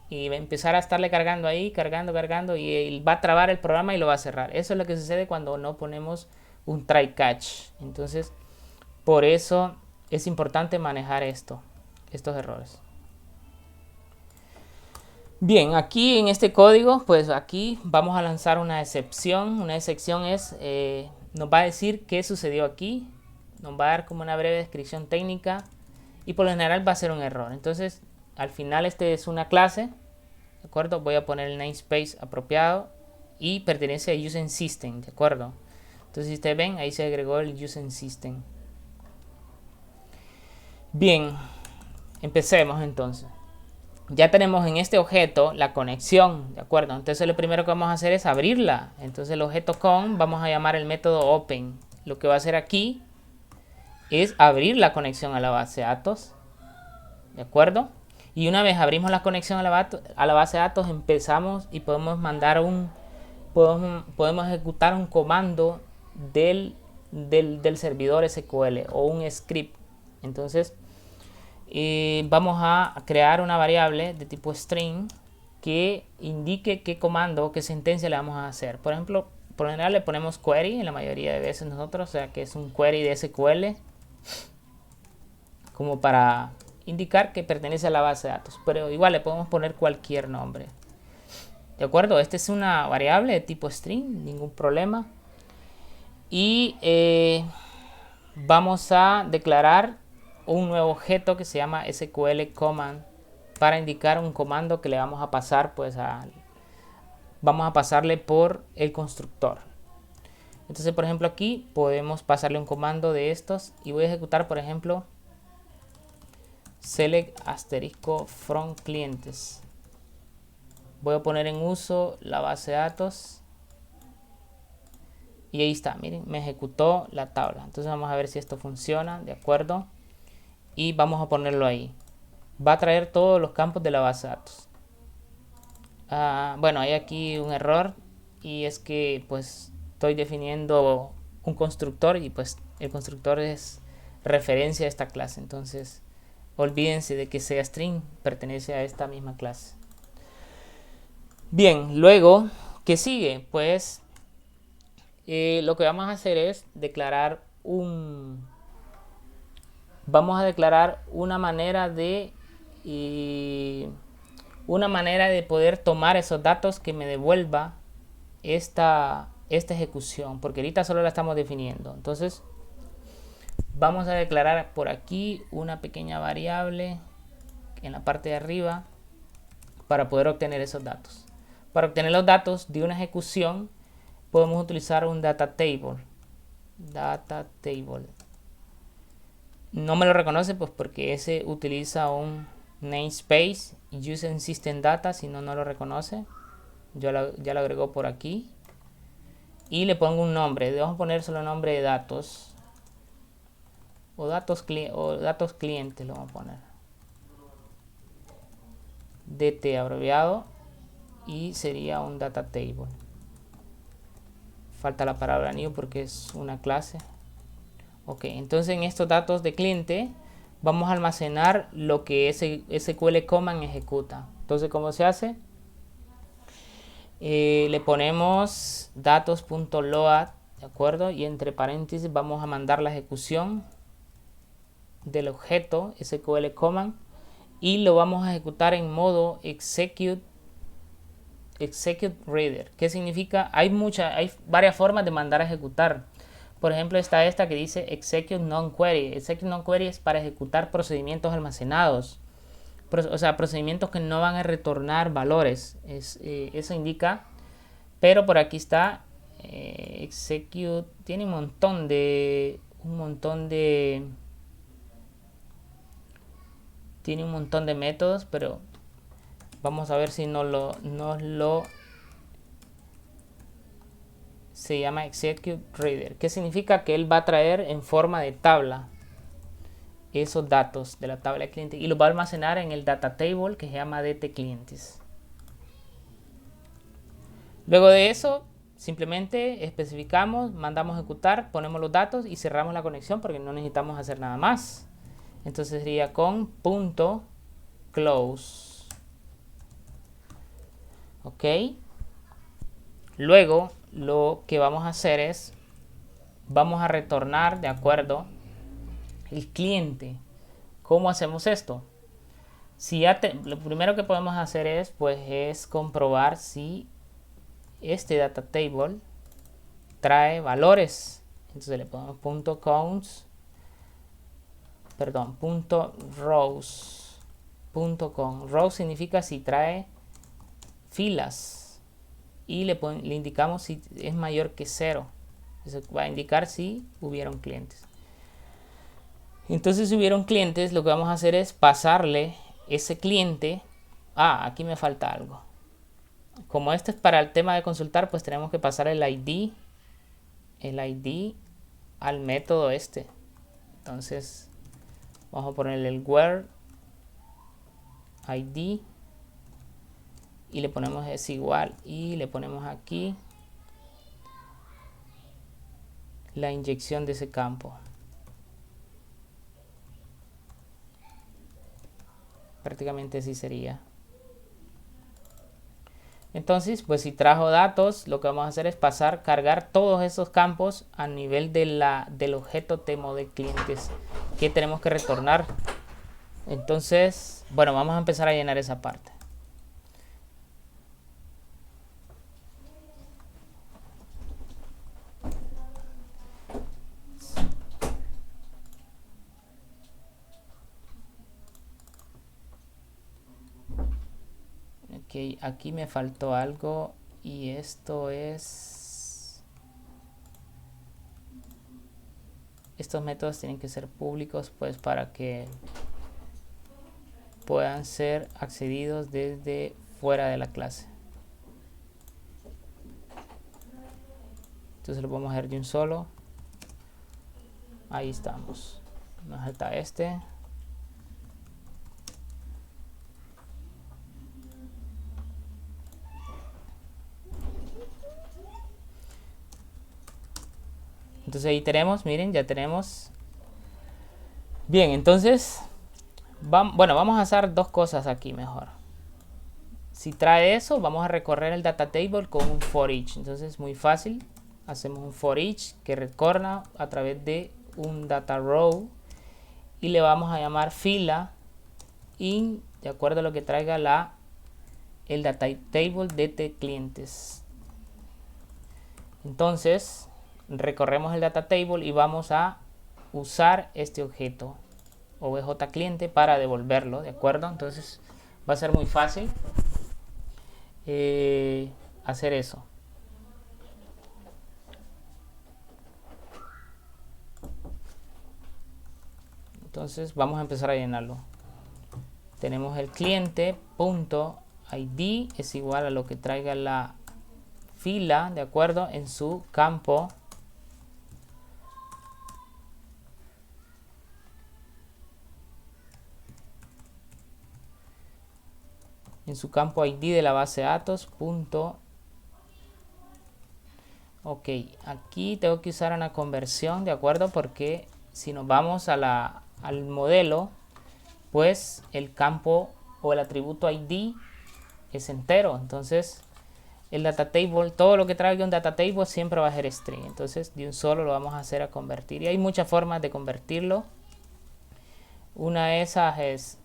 y va a empezar a estarle cargando ahí, cargando y él va a trabar el programa y lo va a cerrar. Eso es lo que sucede cuando no ponemos un try catch. Entonces, por eso es importante manejar estos errores. Bien, aquí en este código, pues aquí vamos a lanzar una excepción. Una excepción nos va a decir qué sucedió aquí. Nos va a dar como una breve descripción técnica y por lo general va a ser un error. Entonces, al final este es una clase, ¿de acuerdo? Voy a poner el namespace apropiado y pertenece a Using System, ¿de acuerdo? Entonces, si ustedes ven, ahí se agregó el Using System. Bien, empecemos entonces. Ya tenemos en este objeto la conexión, ¿de acuerdo? Entonces lo primero que vamos a hacer es abrirla. Entonces el objeto con, vamos a llamar el método open. Lo que va a hacer aquí es abrir la conexión a la base de datos, ¿de acuerdo? Y una vez abrimos la conexión a la base de datos, empezamos y podemos podemos ejecutar un comando del servidor SQL o un script. Entonces vamos a crear una variable de tipo string que indique qué comando o qué sentencia le vamos a hacer. Por ejemplo, por lo general le ponemos query en la mayoría de veces nosotros, o sea que es un query de SQL como para indicar que pertenece a la base de datos, pero igual le podemos poner cualquier nombre. ¿De acuerdo? Esta es una variable de tipo string, ningún problema. Y vamos a declarar un nuevo objeto que se llama SQL command para indicar un comando que le vamos a pasar pues vamos a pasarle por el constructor. Entonces por ejemplo aquí podemos pasarle un comando de estos y voy a ejecutar por ejemplo select asterisco from clientes. Voy a poner en uso la base de datos y ahí está, miren, me ejecutó la tabla. Entonces vamos a ver si esto funciona, de acuerdo, y vamos a ponerlo ahí. Va a traer todos los campos de la base de datos. Bueno, hay aquí un error y es que pues estoy definiendo un constructor y pues el constructor es referencia a esta clase. Entonces olvídense de que sea string, pertenece a esta misma clase. Bien, luego, ¿qué sigue? Pues lo que vamos a hacer es declarar vamos a declarar una manera de poder tomar esos datos que me devuelva esta ejecución, porque ahorita solo la estamos definiendo. Entonces vamos a declarar por aquí una pequeña variable en la parte de arriba para poder obtener esos datos. Para obtener los datos de una ejecución podemos utilizar un data table. No me lo reconoce pues porque ese utiliza un namespace using system data, si no lo reconoce. Ya lo agregó por aquí y le pongo un nombre. Vamos a poner solo nombre de datos o datos clientes, lo vamos a poner dt abreviado y sería un data table. Falta la palabra new porque es una clase. Ok, entonces en estos datos de cliente vamos a almacenar lo que SQL command ejecuta. Entonces, ¿cómo se hace? Le ponemos datos.load, ¿de acuerdo? Y entre paréntesis vamos a mandar la ejecución del objeto SQL command y lo vamos a ejecutar en modo execute reader. ¿Qué significa? Hay varias formas de mandar a ejecutar. Por ejemplo, está esta que dice execute non-query. Execute non-query es para ejecutar procedimientos almacenados. O sea, procedimientos que no van a retornar valores. Eso indica. Pero por aquí está execute. Tiene un montón de métodos, pero vamos a ver si se llama execute reader, que significa que él va a traer en forma de tabla esos datos de la tabla de clientes y los va a almacenar en el data table que se llama dt clientes. Luego de eso, simplemente especificamos, mandamos a ejecutar, ponemos los datos y cerramos la conexión porque no necesitamos hacer nada más. Entonces sería con punto close. Ok. Luego lo que vamos a hacer es, vamos a retornar, de acuerdo, el cliente. ¿Cómo hacemos esto? Si ya lo primero que podemos hacer es comprobar si este data table trae valores. Entonces le ponemos punto counts, perdón, punto rows, punto con. Rows significa si trae filas y le indicamos si es mayor que 0. Eso va a indicar si hubieron clientes. Entonces si hubieron clientes, lo que vamos a hacer es pasarle ese cliente. Aquí me falta algo. Como este es para el tema de consultar, pues tenemos que pasar el ID al método este. Entonces vamos a ponerle el where ID y le ponemos es igual y le ponemos aquí la inyección de ese campo. Prácticamente así sería. Entonces, pues si trajo datos, lo que vamos a hacer es cargar todos esos campos a nivel del objeto demo de clientes que tenemos que retornar. Entonces, bueno, vamos a empezar a llenar esa parte. Ok, aquí me faltó algo y esto es... Estos métodos tienen que ser públicos pues para que puedan ser accedidos desde fuera de la clase. Entonces lo vamos a hacer de un solo. Ahí estamos. Nos falta este. Entonces ahí tenemos, miren, ya tenemos. Bien, entonces, vamos a hacer dos cosas aquí mejor. Si trae eso, vamos a recorrer el data table con un for each. Entonces, muy fácil. Hacemos un for each que recorra a través de un data row y le vamos a llamar fila in, de acuerdo a lo que traiga el data table de clientes. Entonces, recorremos el data table y vamos a usar este objeto obj cliente para devolverlo, de acuerdo. Entonces va a ser muy fácil hacer eso. Entonces vamos a empezar a llenarlo. Tenemos el cliente punto id es igual a lo que traiga la fila, de acuerdo, en su campo ID de la base de datos punto. Ok, aquí tengo que usar una conversión, de acuerdo, porque si nos vamos al modelo, pues el campo o el atributo ID es entero. Entonces el data table, todo lo que traiga un data table siempre va a ser string. Entonces de un solo lo vamos a hacer a convertir y hay muchas formas de convertirlo. Una de esas es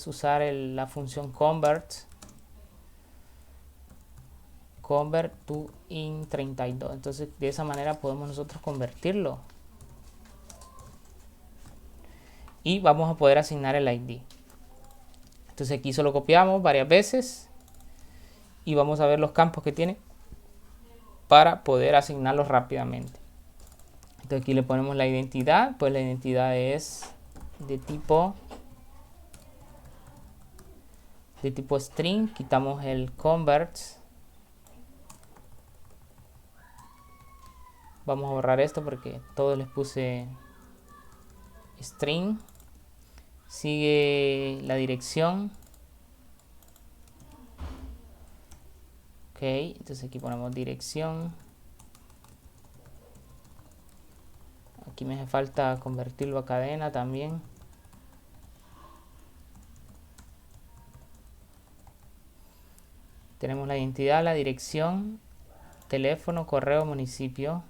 usar la función convert to int32. Entonces de esa manera podemos nosotros convertirlo y vamos a poder asignar el ID. Entonces aquí solo copiamos varias veces y vamos a ver los campos que tiene para poder asignarlos rápidamente. Entonces aquí le ponemos la identidad, pues la identidad es de tipo string, quitamos el convert Vamos a borrar esto porque todos les puse string. Sigue la dirección. Ok, entonces aquí ponemos dirección. Aquí me hace falta convertirlo a cadena también. Tenemos la identidad, la dirección, teléfono, correo, municipio.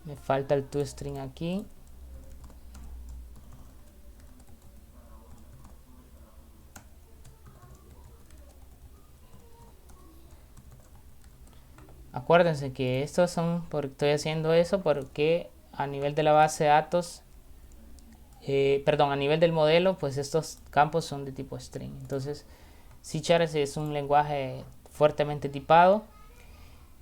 Me falta el toString aquí. Acuérdense que estos son, estoy haciendo eso porque a nivel de la base de datos, perdón, a nivel del modelo, pues estos campos son de tipo string. Entonces, C# es un lenguaje fuertemente tipado.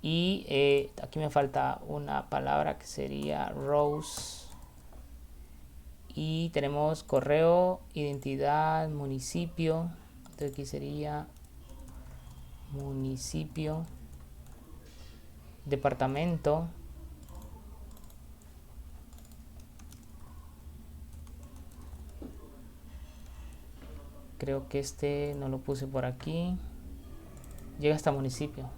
Y aquí me falta una palabra que sería rows. Y tenemos correo, identidad, municipio. Entonces aquí sería municipio, departamento. Creo que este no lo puse por aquí. Llega hasta municipio.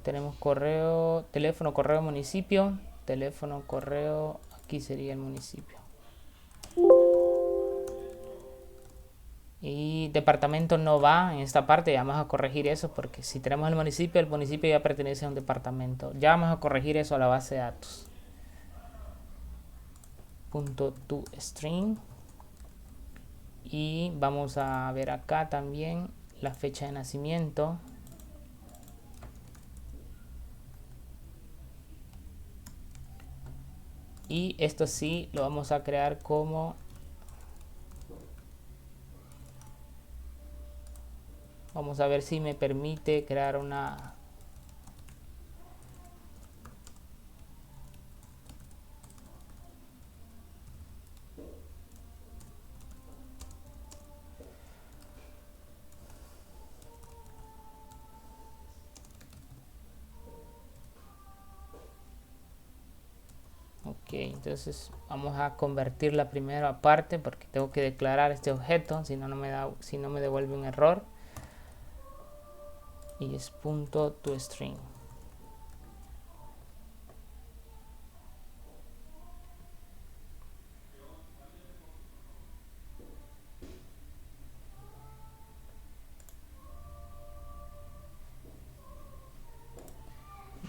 Tenemos correo, teléfono, correo, municipio. Teléfono, correo, aquí sería el municipio. Y departamento no va en esta parte, ya vamos a corregir eso porque si tenemos el municipio ya pertenece a un departamento. Ya vamos a corregir eso a la base de datos. Punto toString. Y vamos a ver acá también la fecha de nacimiento. Y esto sí lo vamos a crear como... Vamos a ver si me permite crear una... Ok, entonces vamos a convertir la primera parte porque tengo que declarar este objeto, si no, si no me devuelve un error. Y es punto toString.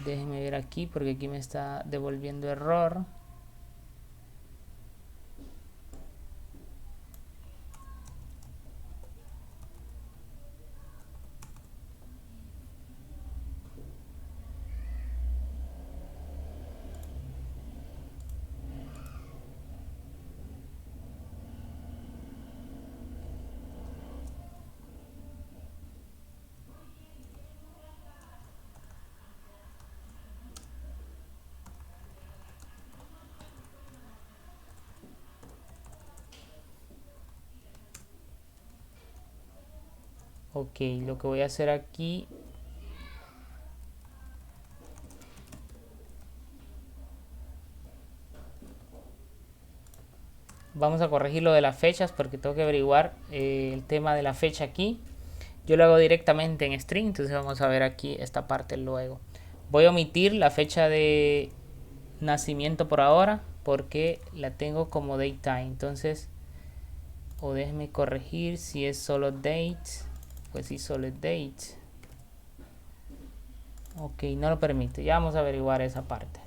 Déjenme ver aquí porque aquí me está devolviendo error. Ok, lo que voy a hacer aquí... Vamos a corregir lo de las fechas porque tengo que averiguar el tema de la fecha aquí. Yo lo hago directamente en string, entonces vamos a ver aquí esta parte luego. Voy a omitir la fecha de nacimiento por ahora porque la tengo como datetime. Entonces, o déjeme corregir si es solo date. Pues sí, solo es date. Ok, no lo permite. Ya vamos a averiguar esa parte.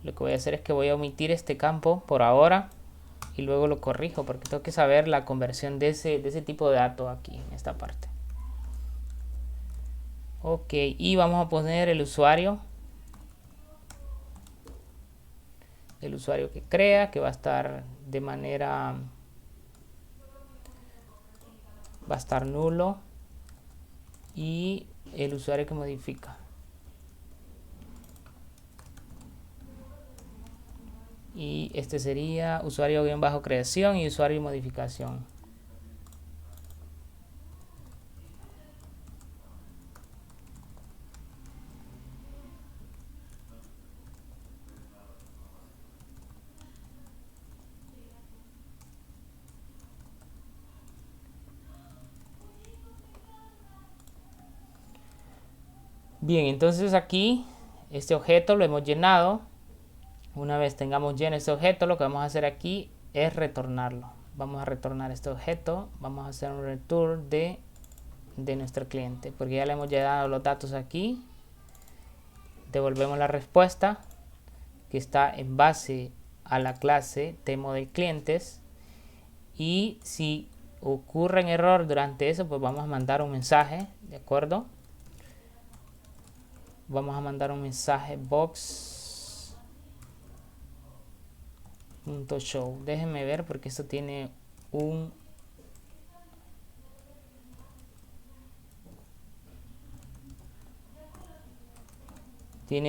Lo que voy a hacer es que voy a omitir este campo por ahora. y luego lo corrijo porque tengo que saber la conversión de ese tipo de dato aquí en esta parte. Ok, y vamos a poner el usuario que crea, que va a estar de manera, va a estar nulo, y el usuario que modifica. Y este sería usuario-creación y usuario modificación. Bien, entonces aquí este objeto lo hemos llenado. Una vez tengamos lleno este objeto, lo que vamos a hacer aquí es retornarlo. Vamos a retornar este objeto, vamos a hacer un return de nuestro cliente, porque ya le hemos llenado los datos aquí. Devolvemos la respuesta que está en base a la clase TModelClientes, y si ocurre un error durante eso, pues vamos a mandar un mensaje, ¿de acuerdo? Vamos a mandar un mensaje box.show. Déjenme ver porque esto tiene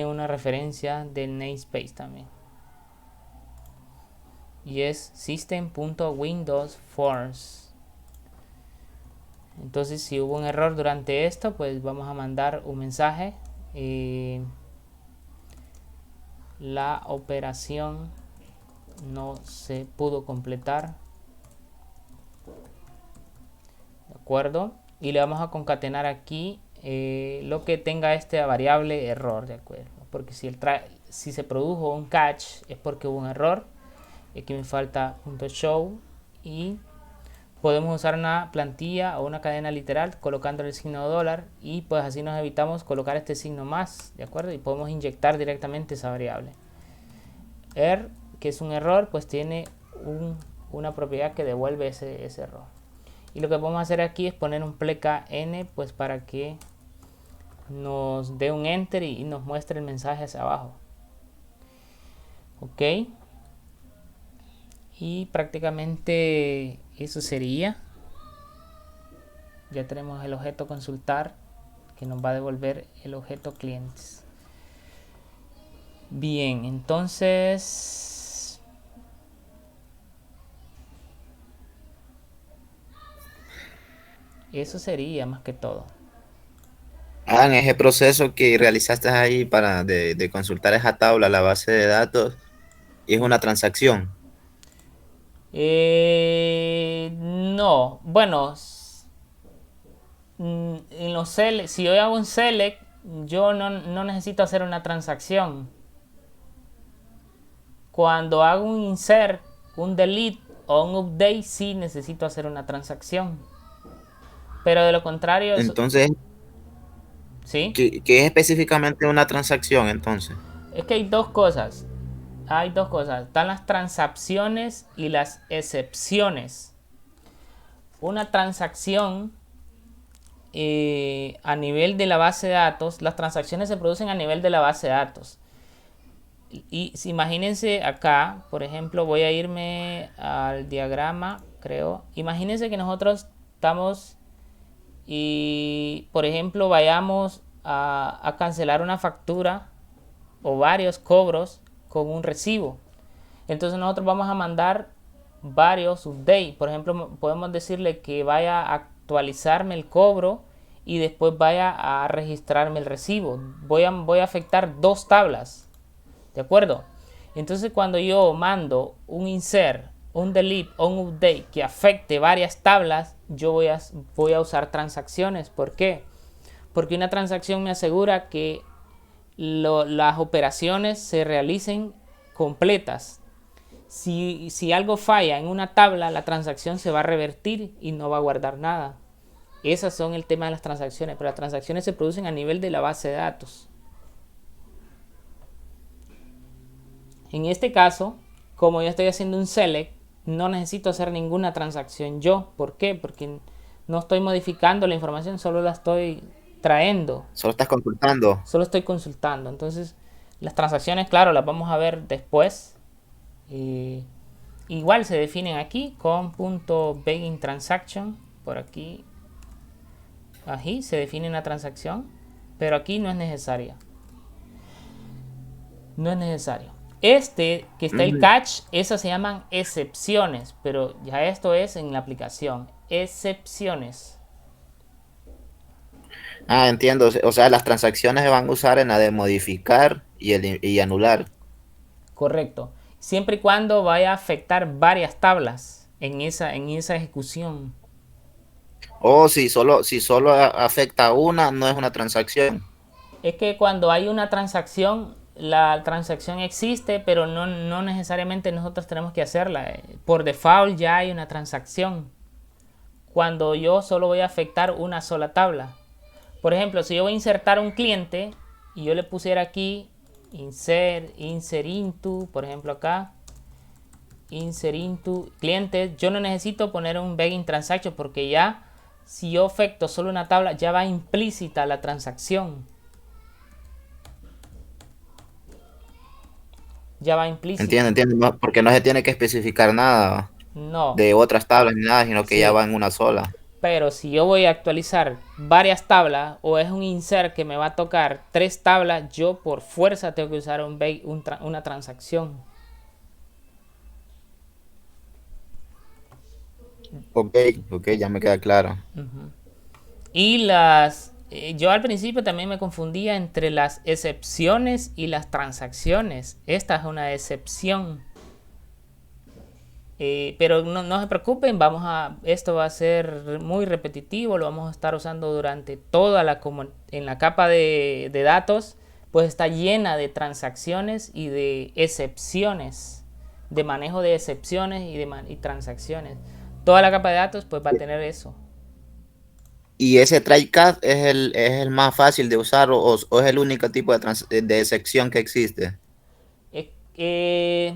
una referencia del namespace también, y es system.windows-force. Entonces si hubo un error durante esto, pues vamos a mandar un mensaje. La operación no se pudo completar, de acuerdo, y le vamos a concatenar aquí lo que tenga esta variable error, de acuerdo, porque si se produjo un catch es porque hubo un error. Aquí me falta .show, y podemos usar una plantilla o una cadena literal colocando el signo $, y pues así nos evitamos colocar este signo más, de acuerdo, y podemos inyectar directamente esa variable. Que es un error, pues tiene una propiedad que devuelve ese error. Y lo que vamos a hacer aquí es poner un pleca n, pues para que nos dé un enter y nos muestre el mensaje hacia abajo. Ok, y prácticamente eso sería. Ya tenemos el objeto consultar, que nos va a devolver el objeto clientes. Bien, entonces eso sería más que todo. En ese proceso que realizaste ahí de consultar esa tabla, la base de datos, es una transacción. No, bueno, en los si yo hago un select, yo no necesito hacer una transacción. Cuando hago un insert, un delete o un update, sí necesito hacer una transacción. Pero de lo contrario, Entonces, ¿sí? ¿qué es específicamente una transacción entonces? Es que hay dos cosas. Están las transacciones y las excepciones. Una transacción a nivel de la base de datos, las transacciones se producen a nivel de la base de datos. Y imagínense acá, por ejemplo, voy a irme al diagrama, creo. Imagínense que nosotros estamos y, por ejemplo, vayamos a cancelar una factura o varios cobros con un recibo. Entonces nosotros vamos a mandar varios updates. Por ejemplo, podemos decirle que vaya a actualizarme el cobro y después vaya a registrarme el recibo. Voy a afectar dos tablas, ¿de acuerdo? Entonces cuando yo mando un insert, un delete o un update que afecte varias tablas, yo voy a usar transacciones. ¿Por qué? Porque una transacción me asegura que las operaciones se realicen completas. Si algo falla en una tabla, la transacción se va a revertir y no va a guardar nada. Esas son el tema de las transacciones, pero las transacciones se producen a nivel de la base de datos. En este caso, como yo estoy haciendo un select, no necesito hacer ninguna transacción yo. ¿Por qué? Porque no estoy modificando la información, solo la estoy trayendo, Solo estás consultando. solo estoy consultando. Entonces, las transacciones, claro, las vamos a ver después. Eh, Igual se definen aquí con .begin transaction. Por aquí, aquí se define una transacción, pero aquí no es necesaria. No es necesario. Este que está el Mm. catch, esas se llaman excepciones, pero ya esto es en la aplicación. Excepciones. Ah, entiendo. O sea, las transacciones se van a usar en la de modificar y anular. Correcto. Siempre y cuando vaya a afectar varias tablas en esa ejecución. O si solo afecta una, no es una transacción. Es que cuando hay una transacción, la transacción existe, pero no necesariamente nosotros tenemos que hacerla. Por default ya hay una transacción. Cuando yo solo voy a afectar una sola tabla. Por ejemplo, si yo voy a insertar un cliente y yo le pusiera aquí insert into, por ejemplo acá, insert into clientes, yo no necesito poner un begin transaction porque ya si yo afecto solo una tabla ya va implícita la transacción. Ya va Entiendo, implícita. entiendo. Porque no se tiene que especificar nada No. de otras tablas ni nada, sino que ya Sí. va en una sola. Pero si yo voy a actualizar varias tablas o es un insert que me va a tocar 3 tablas, yo por fuerza tengo que usar una transacción. Ok, ok, ya me queda claro. Y las... yo al principio también me confundía entre las excepciones y las transacciones. Esta es una excepción. Pero no se preocupen, esto va a ser muy repetitivo, lo vamos a estar usando durante toda en la capa de datos, pues está llena de transacciones y de excepciones, de manejo de excepciones y transacciones. Toda la capa de datos pues va a tener eso. ¿Y ese try-catch es el más fácil de usar o es el único tipo de sección que existe? Es, eh,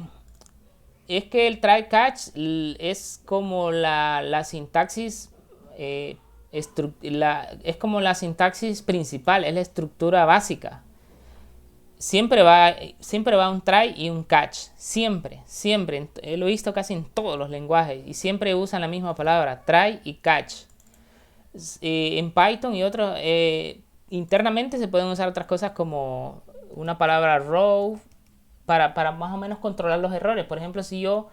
es que el try catch es como la sintaxis es como la sintaxis principal, es la estructura básica. Siempre va un try y un catch. Siempre, siempre. Lo he visto casi en todos los lenguajes y siempre usan la misma palabra, try y catch. En Python y otros, internamente se pueden usar otras cosas como una palabra row para más o menos controlar los errores. Por ejemplo, si yo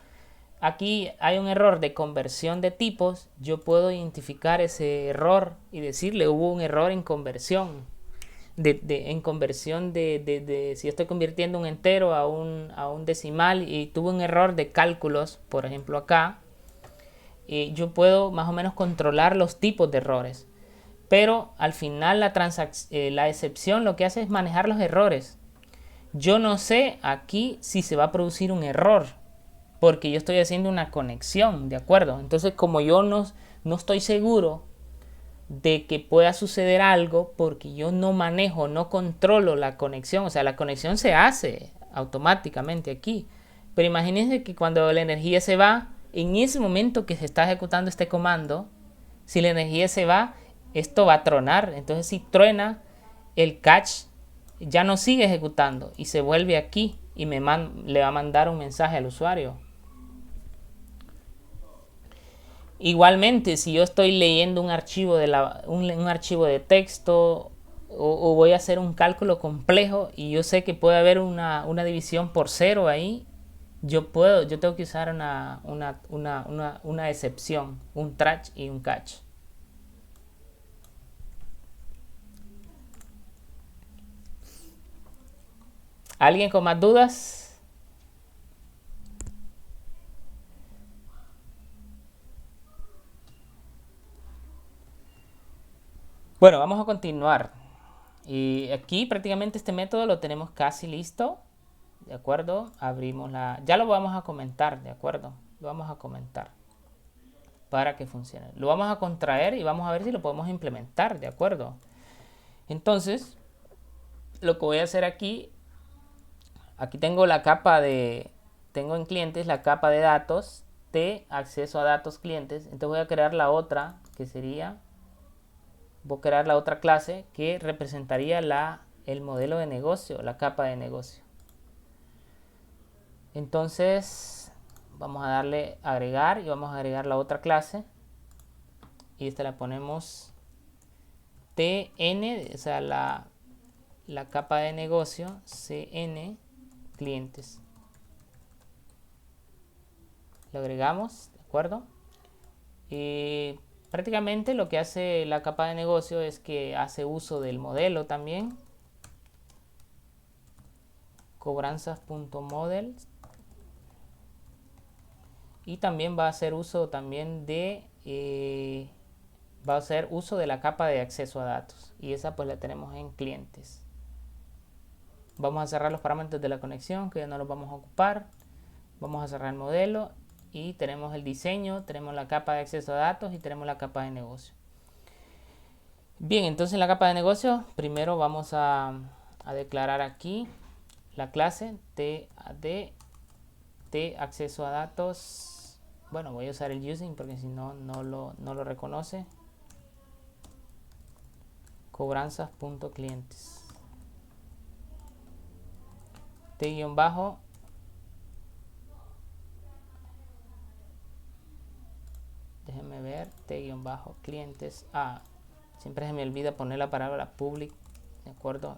aquí hay un error de conversión de tipos, yo puedo identificar ese error y decirle hubo un error en conversión. En conversión si yo estoy convirtiendo un entero a un decimal y tuve un error de cálculos, por ejemplo acá, yo puedo más o menos controlar los tipos de errores. Pero al final la excepción lo que hace es manejar los errores. Yo no sé aquí si se va a producir un error, porque yo estoy haciendo una conexión, ¿de acuerdo? Entonces, como yo no estoy seguro de que pueda suceder algo, porque yo no manejo, no controlo la conexión, o sea, la conexión se hace automáticamente aquí. Pero imagínense que cuando la energía se va, en ese momento que se está ejecutando este comando, si la energía se va, esto va a tronar. Entonces, si truena, el catch ya no sigue ejecutando y se vuelve aquí y le va a mandar un mensaje al usuario. Igualmente, si yo estoy leyendo un archivo un archivo de texto o voy a hacer un cálculo complejo y yo sé que puede haber una división por cero ahí, yo tengo que usar una excepción, un trash y un catch. ¿Alguien con más dudas? Bueno, vamos a continuar. Y aquí prácticamente este método lo tenemos casi listo. ¿De acuerdo? Abrimos ya lo vamos a comentar, ¿de acuerdo? Lo vamos a comentar para que funcione. Lo vamos a contraer y vamos a ver si lo podemos implementar, ¿de acuerdo? Entonces, lo que voy a hacer aquí tengo tengo en clientes la capa de datos T acceso a datos clientes. Entonces voy a crear la otra que sería, voy a crear la otra clase que representaría el modelo de negocio, la capa de negocio. Entonces vamos a darle agregar y vamos a agregar la otra clase y esta la ponemos TN, o sea la capa de negocio CN clientes. Lo agregamos, ¿de acuerdo? Prácticamente lo que hace la capa de negocio es que hace uso del modelo también, cobranzas.model, y también va a hacer uso también de va a hacer uso de la capa de acceso a datos, y esa pues la tenemos en clientes. Vamos a cerrar los parámetros de la conexión que ya no los vamos a ocupar. Vamos a cerrar el modelo y tenemos el diseño, tenemos la capa de acceso a datos y tenemos la capa de negocio. Bien, entonces en la capa de negocio primero vamos a declarar aquí la clase TAD T acceso a datos. Bueno, voy a usar el using porque si no, no lo reconoce. Cobranzas.clientes. T-bajo déjenme ver, T-clientes. Siempre se me olvida poner la palabra public, de acuerdo.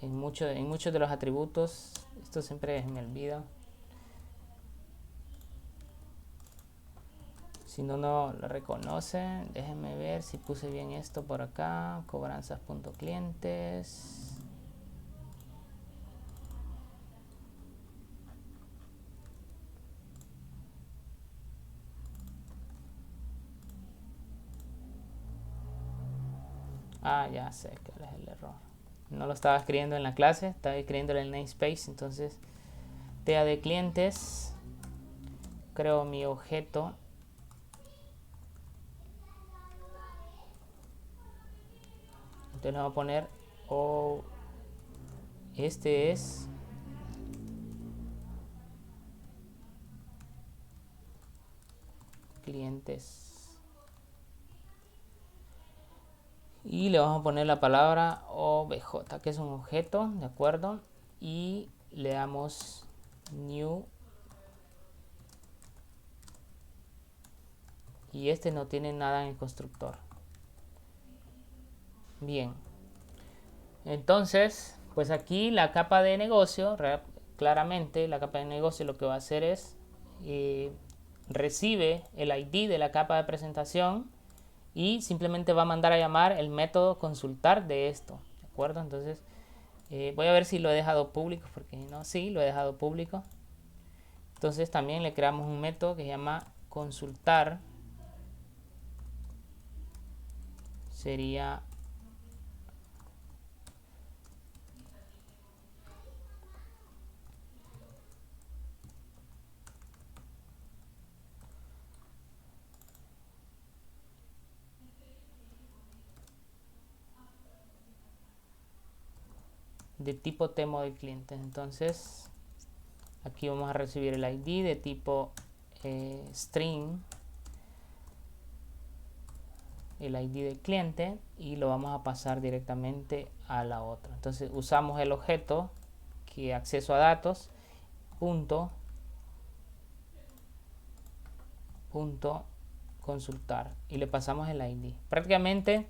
En muchos de los atributos esto siempre se me olvida. Si no lo reconoce, déjenme ver si puse bien esto por acá. Cobranzas.clientes. Ya sé cuál es el error. No lo estaba escribiendo en la clase, estaba escribiendo en el namespace. Entonces, TAD clientes, creo mi objeto. Entonces le vamos a poner, este es clientes. Y le vamos a poner la palabra obj, que es un objeto, ¿de acuerdo? Y le damos new. Y este no tiene nada en el constructor. Bien. Entonces, pues aquí la capa de negocio, claramente la capa de negocio lo que va a hacer es recibe el ID de la capa de presentación y simplemente va a mandar a llamar el método consultar de esto, ¿de acuerdo? Entonces voy a ver si lo he dejado público, porque no, sí, lo he dejado público. Entonces también le creamos un método que se llama consultar, sería de tipo temo del cliente. Entonces aquí vamos a recibir el ID de tipo string, el ID del cliente, y lo vamos a pasar directamente a la otra. Entonces usamos el objeto que acceso a datos punto consultar y le pasamos el ID. Prácticamente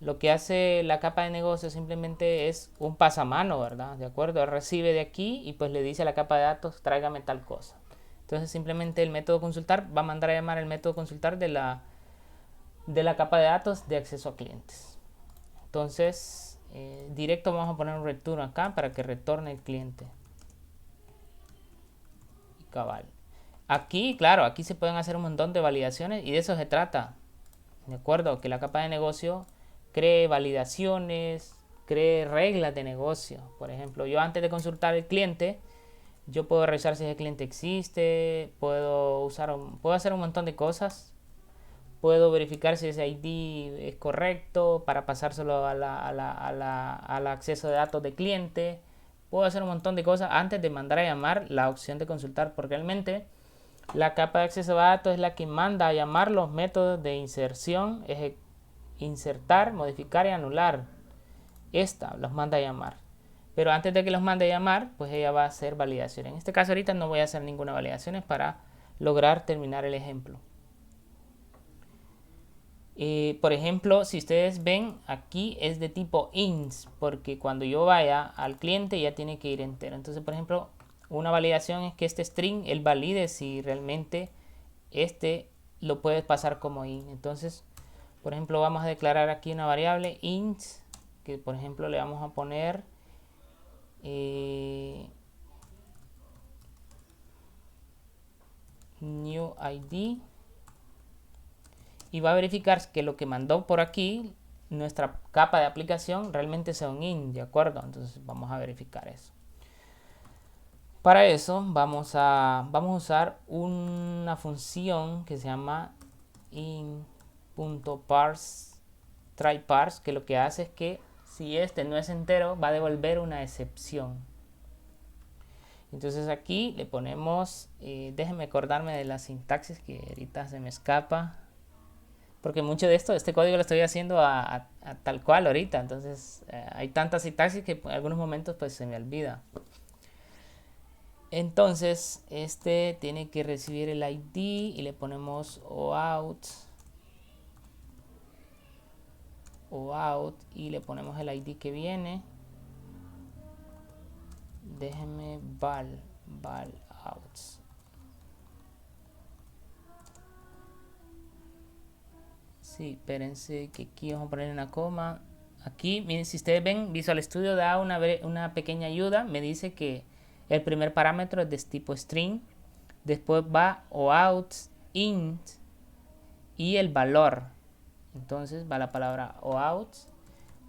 lo que hace la capa de negocio simplemente es un pasamano, ¿verdad? De acuerdo, recibe de aquí y pues le dice a la capa de datos, tráigame tal cosa. Entonces simplemente el método consultar va a mandar a llamar el método consultar de la capa de datos de acceso a clientes. Entonces directo vamos a poner un return acá para que retorne el cliente. Y cabal. Aquí, claro, aquí se pueden hacer un montón de validaciones y de eso se trata. De acuerdo, que la capa de negocio cree validaciones, cree reglas de negocio. Por ejemplo, yo antes de consultar al cliente, yo puedo revisar si ese cliente existe, puedo hacer un montón de cosas. Puedo verificar si ese ID es correcto para pasárselo al acceso de datos de cliente. Puedo hacer un montón de cosas antes de mandar a llamar la opción de consultar, porque realmente La capa de acceso a datos es la que manda a llamar los métodos de inserción, insertar, modificar y anular. Esta los manda a llamar. Pero antes de que los mande a llamar, pues ella va a hacer validación. En este caso ahorita no voy a hacer ninguna validación para lograr terminar el ejemplo. Por ejemplo, si ustedes ven, aquí es de tipo int, porque cuando yo vaya al cliente ya tiene que ir entero. Entonces, por ejemplo, una validación es que este string, él valide si realmente este lo puedes pasar como int. Entonces, por ejemplo, vamos a declarar aquí una variable int, que por ejemplo le vamos a poner new ID, y va a verificar que lo que mandó por aquí, nuestra capa de aplicación, realmente sea un int, ¿de acuerdo? Entonces vamos a verificar eso. Para eso vamos a usar una función que se llama int.parse tryparse, que lo que hace es que si este no es entero va a devolver una excepción. Entonces aquí le ponemos, déjenme acordarme de la sintaxis que ahorita se me escapa, porque mucho de este código lo estoy haciendo a tal cual ahorita, entonces hay tantas sintaxis que en algunos momentos pues se me olvida. Entonces este tiene que recibir el ID y le ponemos OAuth y le ponemos el ID que viene. Déjenme val out. Sí, espérense que aquí vamos a poner una coma. Aquí, miren, si ustedes ven, Visual Studio da una pequeña ayuda. Me dice que el primer parámetro es de tipo string. Después va OAuth, int y el valor. Entonces va la palabra OAuth,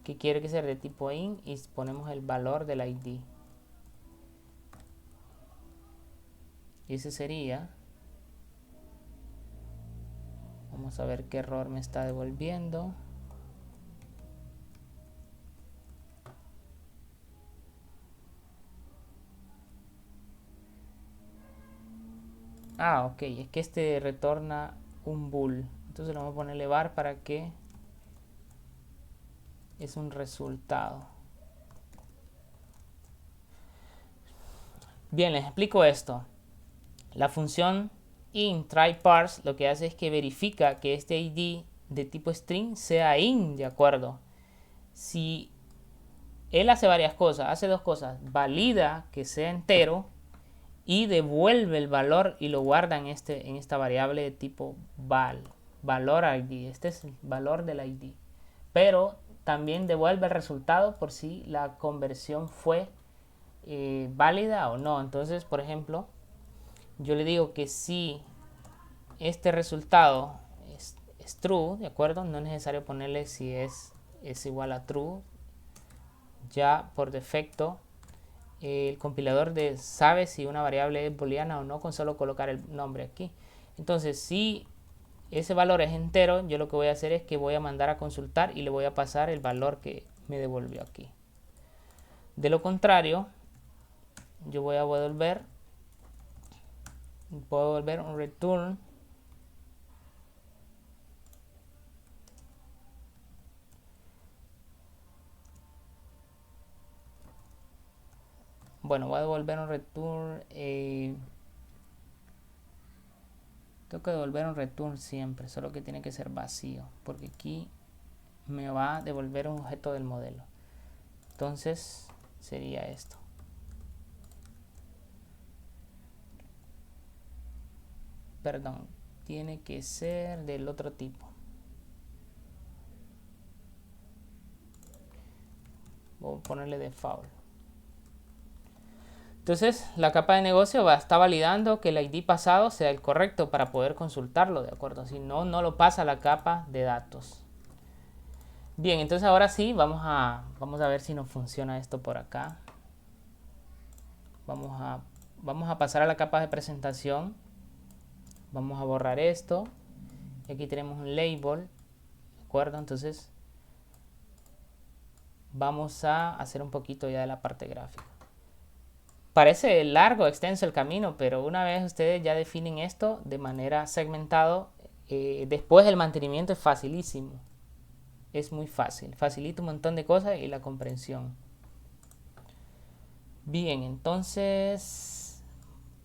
que quiere que sea de tipo int, y ponemos el valor del ID. Y ese sería, vamos a ver qué error me está devolviendo. Ok, es que este retorna un bool. Entonces le vamos a ponerle var para que es un resultado. Bien, les explico esto. La función int tryparse lo que hace es que verifica que este ID de tipo string sea int, ¿de acuerdo? Si él hace varias cosas, hace dos cosas: valida que sea entero y devuelve el valor y lo guarda en esta variable de tipo valor ID. Este es el valor del ID, pero también devuelve el resultado por si la conversión fue válida o no. Entonces, por ejemplo, yo le digo que si este resultado es true, ¿de acuerdo? No es necesario ponerle si es igual a true. Ya por defecto el compilador sabe si una variable es booleana o no con solo colocar el nombre aquí. Entonces, si ese valor es entero, yo lo que voy a hacer es que voy a mandar a consultar y le voy a pasar el valor que me devolvió aquí. De lo contrario, yo voy a devolver un return voy a devolver un return tengo que devolver un return siempre, solo que tiene que ser vacío, porque aquí me va a devolver un objeto del modelo. Entonces sería esto. Perdón, tiene que ser del otro tipo. Voy a ponerle default. Entonces la capa de negocio está validando que el ID pasado sea el correcto para poder consultarlo, ¿de acuerdo? Si no, no lo pasa a la capa de datos. Bien, entonces ahora sí, vamos a ver si nos funciona esto por acá. Vamos a pasar a la capa de presentación. Vamos a borrar esto. Y aquí tenemos un label, ¿de acuerdo? Entonces vamos a hacer un poquito ya de la parte gráfica. Parece largo, extenso el camino, pero una vez ustedes ya definen esto de manera segmentado, después el mantenimiento es facilísimo. Es muy fácil, facilita un montón de cosas y la comprensión. Bien, entonces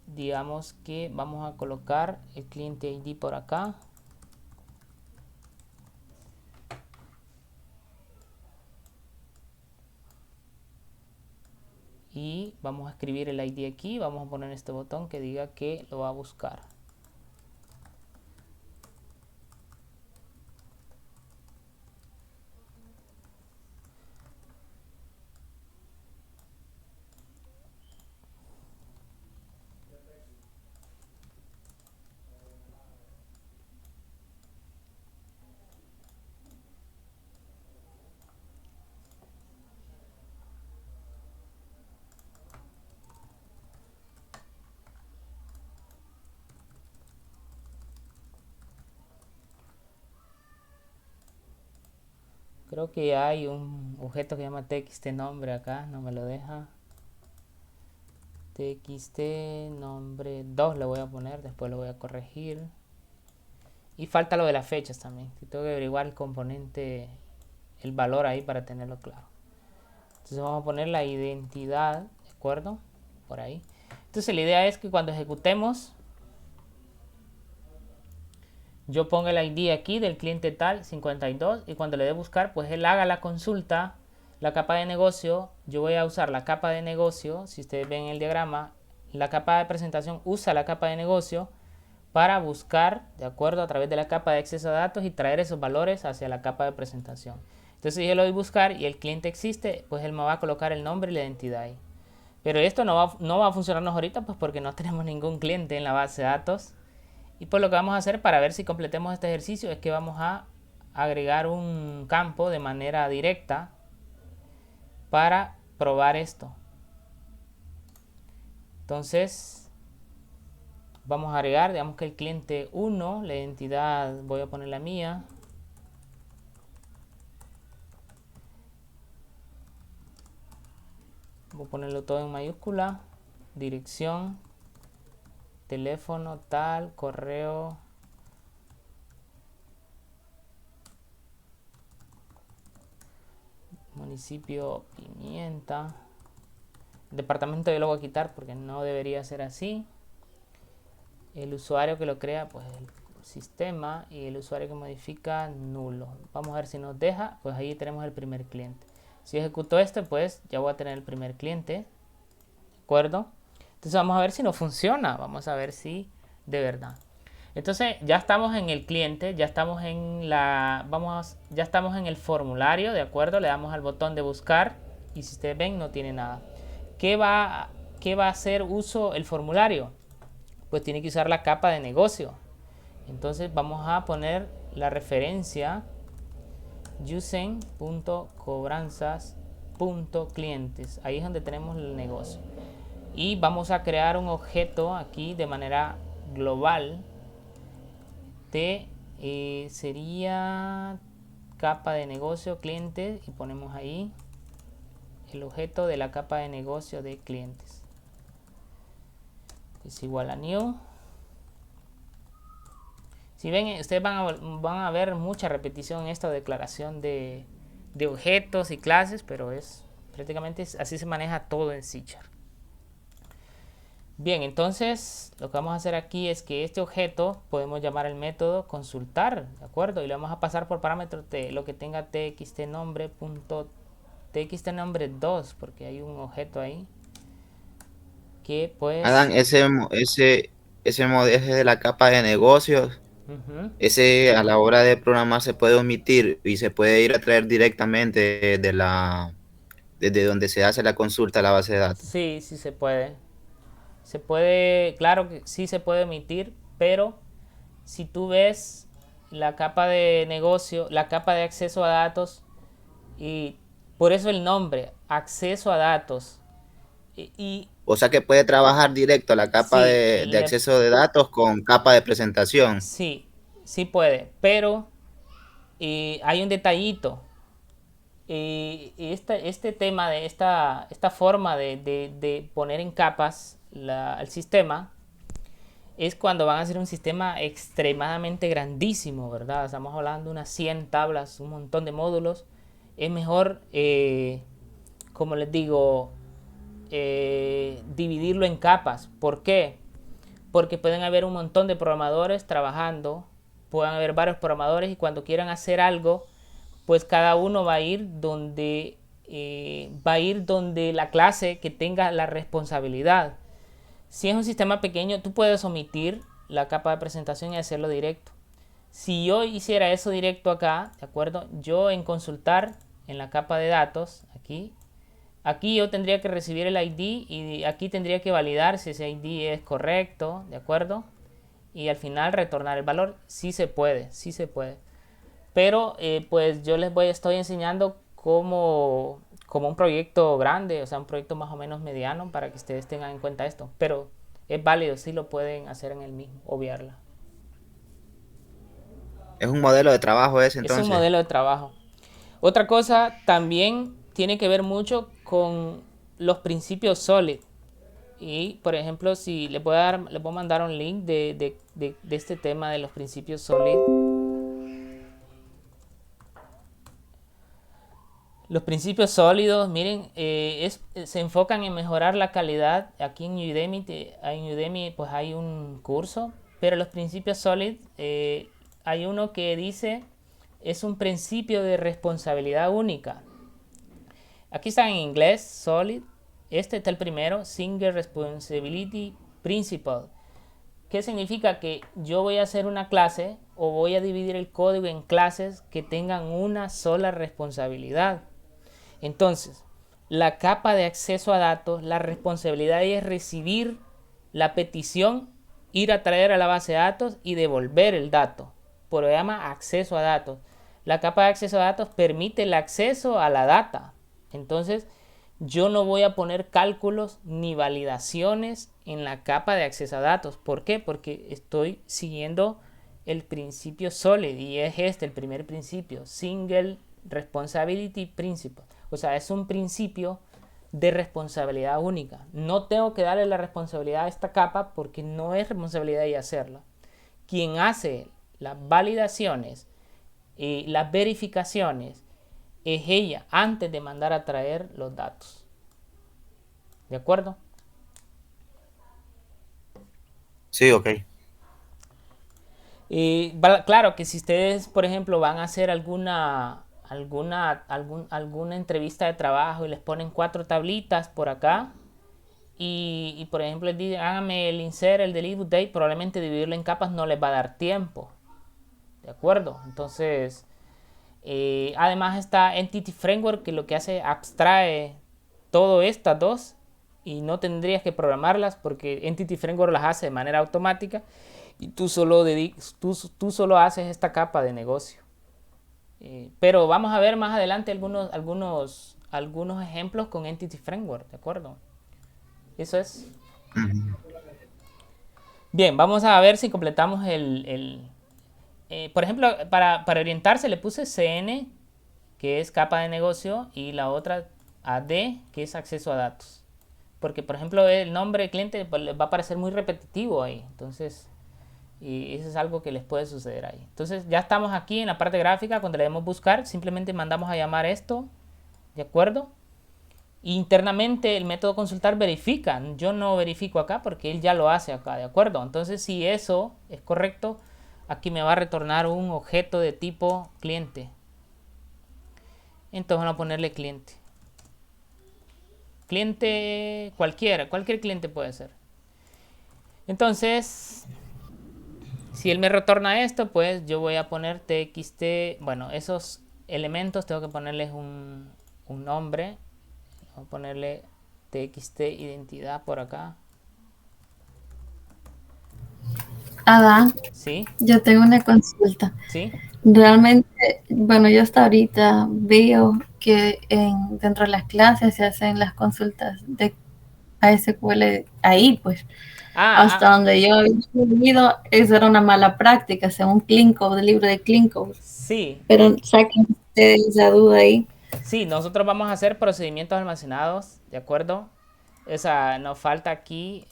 digamos que vamos a colocar el cliente ID por acá. Y vamos a escribir el ID aquí, vamos a poner este botón que diga que lo va a buscar. Creo que hay un objeto que llama txt nombre acá, no me lo deja. Txt nombre 2 le voy a poner, después lo voy a corregir. Y falta lo de las fechas también. Tengo que averiguar el componente, el valor ahí para tenerlo claro. Entonces vamos a poner la identidad, ¿de acuerdo? Por ahí. Entonces la idea es que cuando ejecutemos, yo pongo el ID aquí del cliente tal 52 y cuando le dé buscar, pues él haga la consulta, la capa de negocio. Yo voy a usar la capa de negocio. Si ustedes ven el diagrama, la capa de presentación usa la capa de negocio para buscar, de acuerdo, a través de la capa de acceso a datos y traer esos valores hacia la capa de presentación. Entonces si yo lo doy buscar y el cliente existe, pues él me va a colocar el nombre y la identidad ahí. Pero esto no va a funcionarnos ahorita, pues porque no tenemos ningún cliente en la base de datos. Y pues lo que vamos a hacer para ver si completemos este ejercicio es que vamos a agregar un campo de manera directa para probar esto. Entonces vamos a agregar, digamos que el cliente 1, la identidad voy a poner la mía. Voy a ponerlo todo en mayúscula. Dirección, teléfono, tal, correo. Municipio Pimienta. Departamento yo lo voy a quitar porque no debería ser así. El usuario que lo crea, pues el sistema, y el usuario que modifica, nulo. Vamos a ver si nos deja, pues ahí tenemos el primer cliente. Si ejecuto este, pues ya voy a tener el primer cliente, ¿de acuerdo? Entonces vamos a ver si no funciona, vamos a ver si de verdad. Entonces ya estamos en el cliente, ya estamos en ya estamos en el formulario, ¿de acuerdo? Le damos al botón de buscar y si ustedes ven no tiene nada. ¿Qué va a hacer uso el formulario? Pues tiene que usar la capa de negocio. Entonces vamos a poner la referencia usen.cobranzas.clientes. Ahí es donde tenemos el negocio. Y vamos a crear un objeto aquí de manera global de sería capa de negocio clientes y ponemos ahí el objeto de la capa de negocio de clientes. Es igual a new. Si ven, ustedes van a ver mucha repetición en esta declaración de objetos y clases, pero es prácticamente así se maneja todo en C#. Bien, entonces lo que vamos a hacer aquí es que este objeto podemos llamar el método consultar, ¿de acuerdo? Y le vamos a pasar por parámetros de lo que tenga txtnombre.txtnombre2, porque hay un objeto ahí que pues... Adán, ese modeje de la capa de negocios, ese a la hora de programar se puede omitir y se puede ir a traer directamente desde donde se hace la consulta a la base de datos. Sí, sí se puede. Se puede, claro que sí se puede omitir, pero si tú ves la capa de negocio, la capa de acceso a datos, y por eso el nombre, acceso a datos. O sea que puede trabajar directo la capa Sí, de acceso de datos con capa de presentación. sí, sí puede, pero hay un detallito. este tema de esta forma de poner en capas el sistema es cuando van a ser un sistema extremadamente grandísimo, ¿verdad? Estamos hablando de unas 100 tablas, un montón de módulos. Es mejor, como les digo, dividirlo en capas. ¿Por qué? Porque pueden haber un montón de programadores trabajando, pueden haber varios programadores y cuando quieran hacer algo, pues cada uno va a ir donde la clase que tenga la responsabilidad. Si es un sistema pequeño, tú puedes omitir la capa de presentación y hacerlo directo. Si yo hiciera eso directo acá, ¿de acuerdo? Yo en consultar en la capa de datos, aquí yo tendría que recibir el ID y aquí tendría que validar si ese ID es correcto, ¿de acuerdo? Y al final retornar el valor. Sí se puede, sí se puede. Pero pues yo estoy enseñando como un proyecto grande, o sea, un proyecto más o menos mediano para que ustedes tengan en cuenta esto. Pero es válido, sí lo pueden hacer en el mismo, obviarla. Es un modelo de trabajo ese Es un entonces. modelo de trabajo. Otra cosa también tiene que ver mucho con los principios SOLID. Y por ejemplo, si le puedo mandar un link de este tema de los principios SOLID. Los principios sólidos, miren, se enfocan en mejorar la calidad. Aquí en Udemy pues hay un curso, pero los principios sólidos, hay uno que dice, es un principio de responsabilidad única. Aquí está en inglés, solid. Este está el primero, Single Responsibility Principle. ¿Qué significa? Que yo voy a hacer una clase o voy a dividir el código en clases que tengan una sola responsabilidad. Entonces, la capa de acceso a datos, la responsabilidad es recibir la petición, ir a traer a la base de datos y devolver el dato. Por eso se llama acceso a datos. La capa de acceso a datos permite el acceso a la data. Entonces, yo no voy a poner cálculos ni validaciones en la capa de acceso a datos. ¿Por qué? Porque estoy siguiendo el principio SOLID y es el primer principio, Single Responsibility Principle. O sea, es un principio de responsabilidad única. No tengo que darle la responsabilidad a esta capa porque no es responsabilidad de ella hacerla. Quien hace las validaciones y las verificaciones es ella antes de mandar a traer los datos. ¿De acuerdo? Sí, ok. Claro que si ustedes, por ejemplo, van a hacer alguna entrevista de trabajo y les ponen 4 tablitas por acá y por ejemplo les dicen hágame el insert, el delete, update, probablemente dividirlo en capas no les va a dar tiempo. ¿De acuerdo? Entonces, además está Entity Framework que lo que hace abstrae todo estas dos y no tendrías que programarlas porque Entity Framework las hace de manera automática y tú solo haces esta capa de negocio. Pero vamos a ver más adelante algunos ejemplos con Entity Framework, ¿de acuerdo? Eso es. Bien, vamos a ver si completamos por ejemplo, para orientarse le puse CN, que es capa de negocio, y la otra AD, que es acceso a datos. Porque, por ejemplo, el nombre de cliente va a parecer muy repetitivo ahí. Entonces, y eso es algo que les puede suceder ahí. Entonces, ya estamos aquí en la parte gráfica. Cuando le demos buscar, simplemente mandamos a llamar esto. ¿De acuerdo? Internamente el método consultar verifica. Yo no verifico acá porque él ya lo hace acá. ¿De acuerdo? Entonces, si eso es correcto, aquí me va a retornar un objeto de tipo cliente. Entonces, vamos a ponerle cliente. Cliente cualquier cliente puede ser. Entonces, si él me retorna esto, pues yo voy a poner txt. Bueno, esos elementos tengo que ponerles un nombre. Voy a ponerle txt identidad por acá. Adán, ¿Sí? yo tengo una consulta. ¿Sí? Realmente, bueno, yo hasta ahorita veo que dentro de las clases se hacen las consultas de ASQL ahí, pues. Hasta donde yo he vivido, eso era una mala práctica, según Clean Code, el libro de Clean Code. Sí. Pero saquen ustedes esa duda ahí. Sí, nosotros vamos a hacer procedimientos almacenados, ¿de acuerdo? O sea, nos falta aquí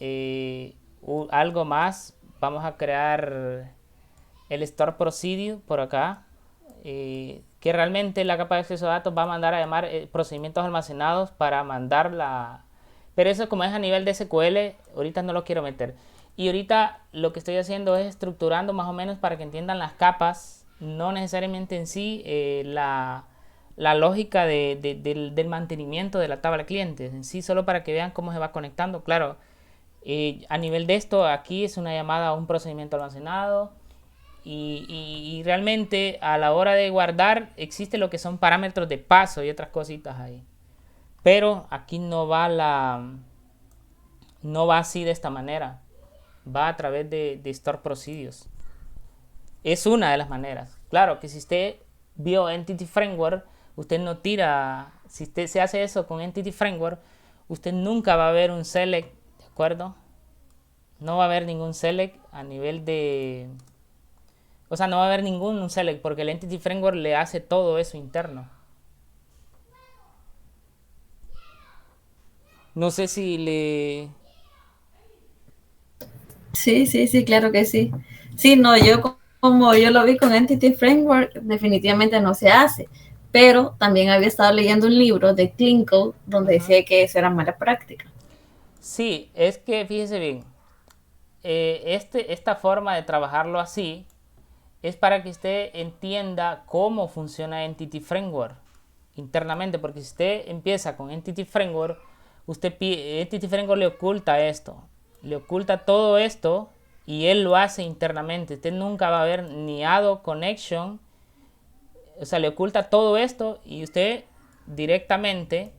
algo más. Vamos a crear el store procedure por acá, que realmente la capa de acceso a datos va a mandar a llamar procedimientos almacenados para mandar la... Pero eso como es a nivel de SQL, ahorita no lo quiero meter. Y ahorita lo que estoy haciendo es estructurando más o menos para que entiendan las capas, no necesariamente en sí la lógica del mantenimiento de la tabla de clientes, en sí solo para que vean cómo se va conectando. Claro, a nivel de esto, aquí es una llamada a un procedimiento almacenado y realmente a la hora de guardar existe lo que son parámetros de paso y otras cositas ahí. Pero aquí no va así de esta manera, va a través de Store Procedures. Es una de las maneras. Claro que si usted vio Entity Framework, usted no tira, si usted se hace eso con Entity Framework, usted nunca va a ver un select, ¿de acuerdo? No va a haber ningún select a nivel de... O sea, no va a haber ningún select porque el Entity Framework le hace todo eso interno. No sé si le... Sí, claro que sí. Sí, no, como yo lo vi con Entity Framework, definitivamente no se hace. Pero también había estado leyendo un libro de Clean Code donde decía que eso era mala práctica. Sí, es que fíjese bien, esta forma de trabajarlo así es para que usted entienda cómo funciona Entity Framework internamente, porque si usted empieza con Entity Framework, Entity Framework le oculta esto, le oculta todo esto y él lo hace internamente. Usted nunca va a ver ni add connection, o sea, le oculta todo esto y usted directamente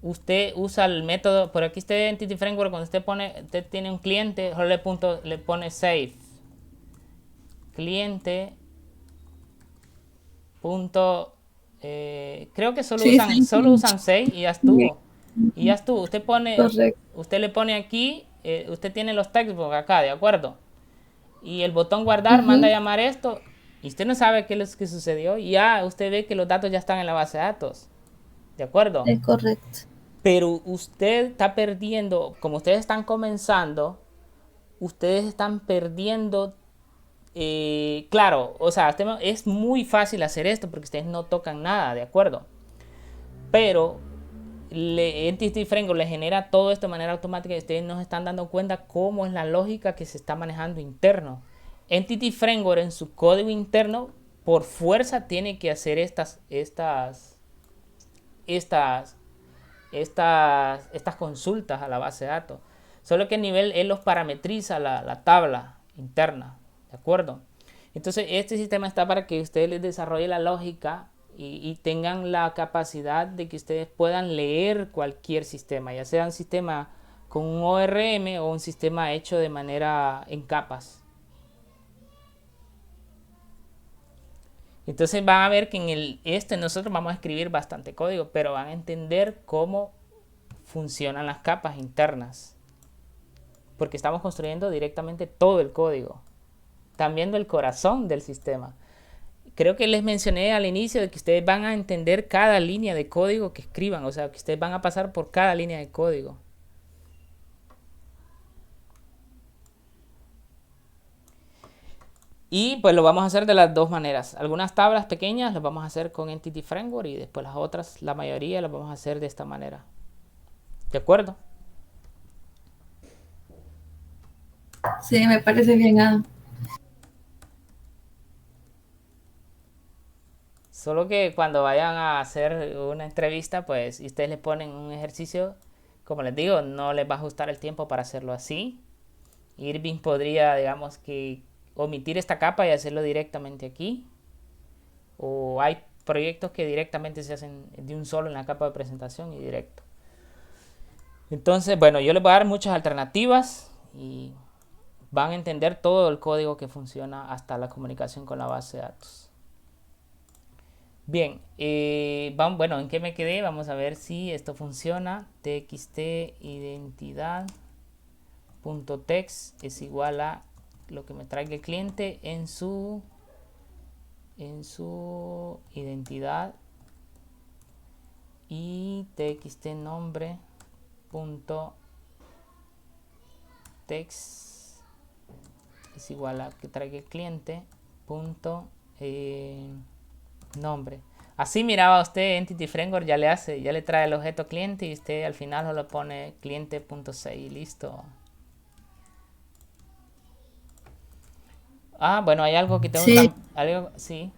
usted usa el método, por aquí este Entity Framework, cuando usted tiene un cliente, solo le pone save cliente punto, creo que solo usan 6 y ya estuvo. Y ya estuvo. Usted le pone aquí, usted tiene los textbooks acá, ¿de acuerdo? Y el botón guardar manda a llamar esto y usted no sabe qué es lo que sucedió y ya usted ve que los datos ya están en la base de datos. ¿De acuerdo? Es correcto. Pero usted está perdiendo, como ustedes están comenzando, ustedes están perdiendo. Claro, o sea, es muy fácil hacer esto porque ustedes no tocan nada, ¿de acuerdo? Pero Entity Framework le genera todo esto de manera automática y ustedes no se están dando cuenta cómo es la lógica que se está manejando interno. Entity Framework en su código interno por fuerza tiene que hacer estas consultas a la base de datos. Solo que a nivel él los parametriza la tabla interna, ¿de acuerdo? Entonces este sistema está para que ustedes les desarrollen la lógica y tengan la capacidad de que ustedes puedan leer cualquier sistema, ya sea un sistema con un ORM o un sistema hecho de manera en capas. Entonces van a ver que en nosotros vamos a escribir bastante código, pero van a entender cómo funcionan las capas internas. Porque estamos construyendo directamente todo el código. Están viendo el corazón del sistema. Creo que les mencioné al inicio de que ustedes van a entender cada línea de código que escriban. O sea, que ustedes van a pasar por cada línea de código. Y pues lo vamos a hacer de las dos maneras. Algunas tablas pequeñas las vamos a hacer con Entity Framework y después las otras, la mayoría las vamos a hacer de esta manera. ¿De acuerdo? Sí, me parece bien. Solo que cuando vayan a hacer una entrevista, pues, y ustedes le ponen un ejercicio, como les digo, no les va a ajustar el tiempo para hacerlo así. Irving podría, digamos, que omitir esta capa y hacerlo directamente aquí. O hay proyectos que directamente se hacen de un solo en la capa de presentación y directo. Entonces, bueno, yo les voy a dar muchas alternativas y van a entender todo el código que funciona hasta la comunicación con la base de datos. Bien, bueno, ¿en qué me quedé? Vamos a ver si esto funciona. txt identidad.text es igual a lo que me traiga el cliente en su identidad y txt nombre punto text es igual a que traiga el cliente punto nombre. Así miraba usted Entity Framework, ya le trae el objeto cliente y usted al final solo pone cliente.6 y listo. Bueno, hay algo que tengo sí. Sí.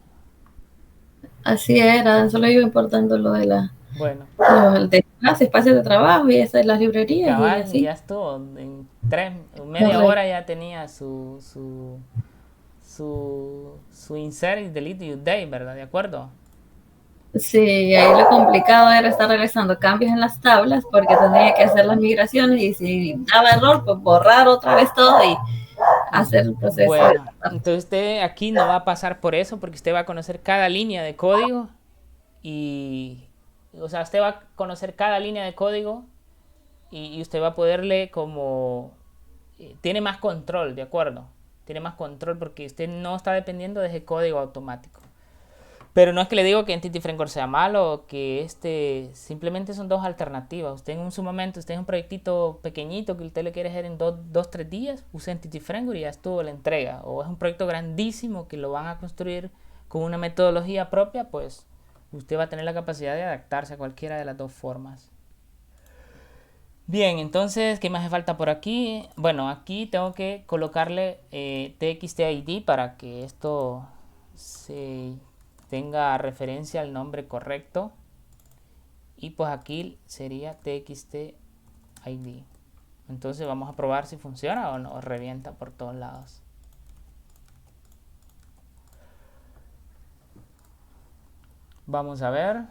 Así era, solo iba importando lo de Bueno. los espacios de trabajo y esas las librerías y Cabal, así. ya estuvo. En media Correcto. hora ya tenía su insert y delete y update, ¿verdad? ¿De acuerdo? Sí, ahí lo complicado era estar realizando cambios en las tablas porque tenía que hacer las migraciones y si daba error, pues borrar otra vez todo y hacer el proceso. Bueno, entonces usted aquí no va a pasar por eso porque usted va a conocer cada línea de código y, o sea, usted va a conocer cada línea de código y usted va a poderle como, tiene más control, ¿de acuerdo? Tiene más control porque usted no está dependiendo de ese código automático. Pero no es que le digo que Entity Framework sea malo, que simplemente son dos alternativas. Usted en su momento, usted es un proyectito pequeñito que usted le quiere hacer en 2-3 días, use Entity Framework y ya estuvo la entrega. O es un proyecto grandísimo que lo van a construir con una metodología propia, pues usted va a tener la capacidad de adaptarse a cualquiera de las dos formas. Bien, entonces, ¿qué me hace falta por aquí? Bueno, aquí tengo que colocarle txtid para que esto se tenga referencia al nombre correcto. Y pues aquí sería txtid. Entonces vamos a probar si funciona o no, revienta por todos lados. Vamos a ver.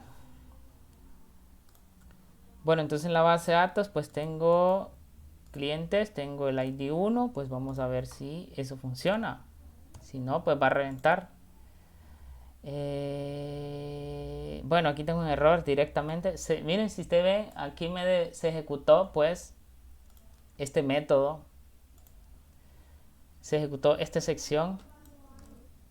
Bueno, entonces en la base de datos pues tengo clientes, tengo el ID 1, pues vamos a ver si eso funciona. Si no, pues va a reventar. Bueno, aquí tengo un error directamente. Miren, si usted ve, aquí se ejecutó pues este método. Se ejecutó esta sección.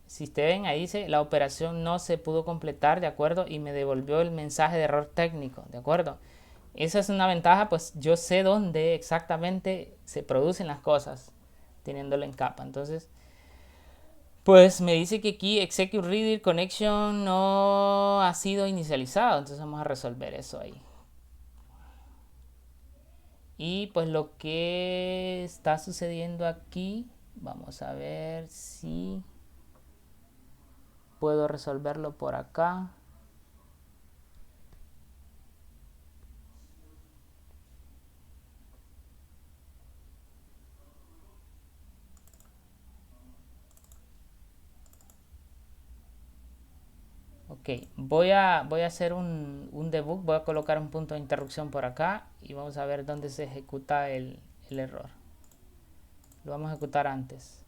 Si ustedes ven, ahí dice la operación no se pudo completar, ¿de acuerdo? Y me devolvió el mensaje de error técnico, ¿de acuerdo? Esa es una ventaja, pues yo sé dónde exactamente se producen las cosas teniéndolo en capa. Entonces, pues me dice que aquí Execute Reader Connection no ha sido inicializado. Entonces vamos a resolver eso ahí. Y pues lo que está sucediendo aquí, vamos a ver si puedo resolverlo por acá. Ok, voy a hacer un debug, voy a colocar un punto de interrupción por acá y vamos a ver dónde se ejecuta el error. Lo vamos a ejecutar antes.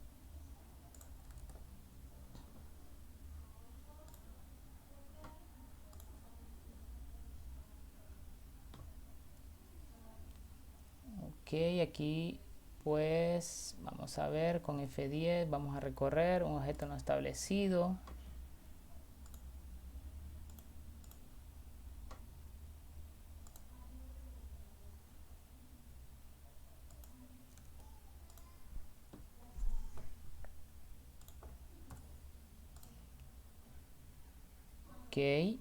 Ok, aquí pues vamos a ver con F10, vamos a recorrer un objeto no establecido. Ok, le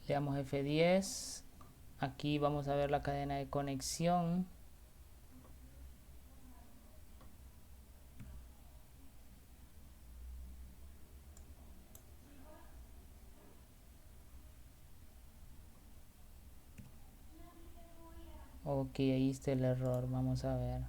damos F10. Aquí vamos a ver la cadena de conexión. Ok, ahí está el error, vamos a ver.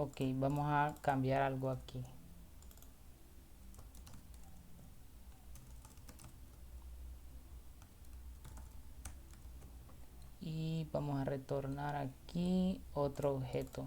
Ok, vamos a cambiar algo aquí. Y vamos a retornar aquí otro objeto.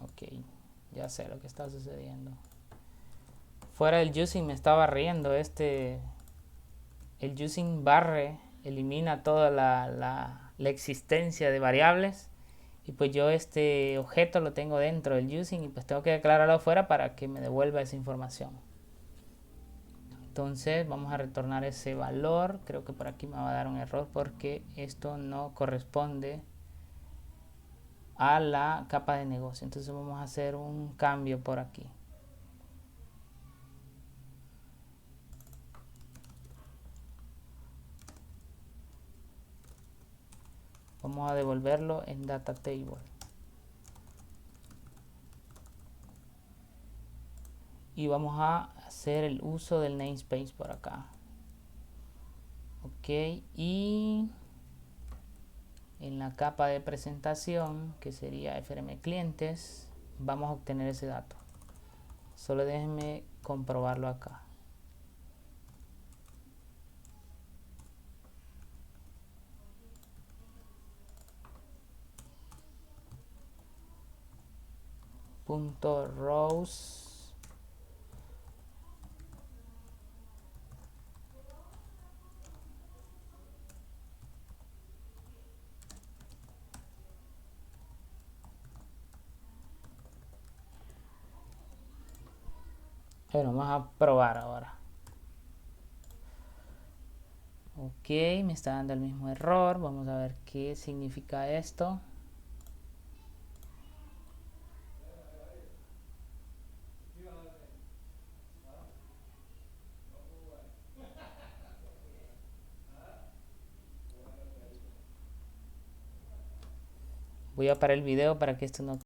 Ok, ya sé lo que está sucediendo. Fuera del using me estaba riendo. El using barre, elimina toda la existencia de variables. Y pues yo este objeto lo tengo dentro del using y pues tengo que declararlo afuera para que me devuelva esa información. Entonces vamos a retornar ese valor. Creo que por aquí me va a dar un error porque esto no corresponde a la capa de negocio. Entonces vamos a hacer un cambio por aquí. Vamos a devolverlo en data table. Y vamos a hacer el uso del namespace por acá. Ok, y en la capa de presentación, que sería FRM clientes, vamos a obtener ese dato. Solo déjenme comprobarlo acá. Punto rows. Bueno, vamos a probar ahora. Ok, me está dando el mismo error. Vamos a ver qué significa esto. Voy a parar el video para que esto no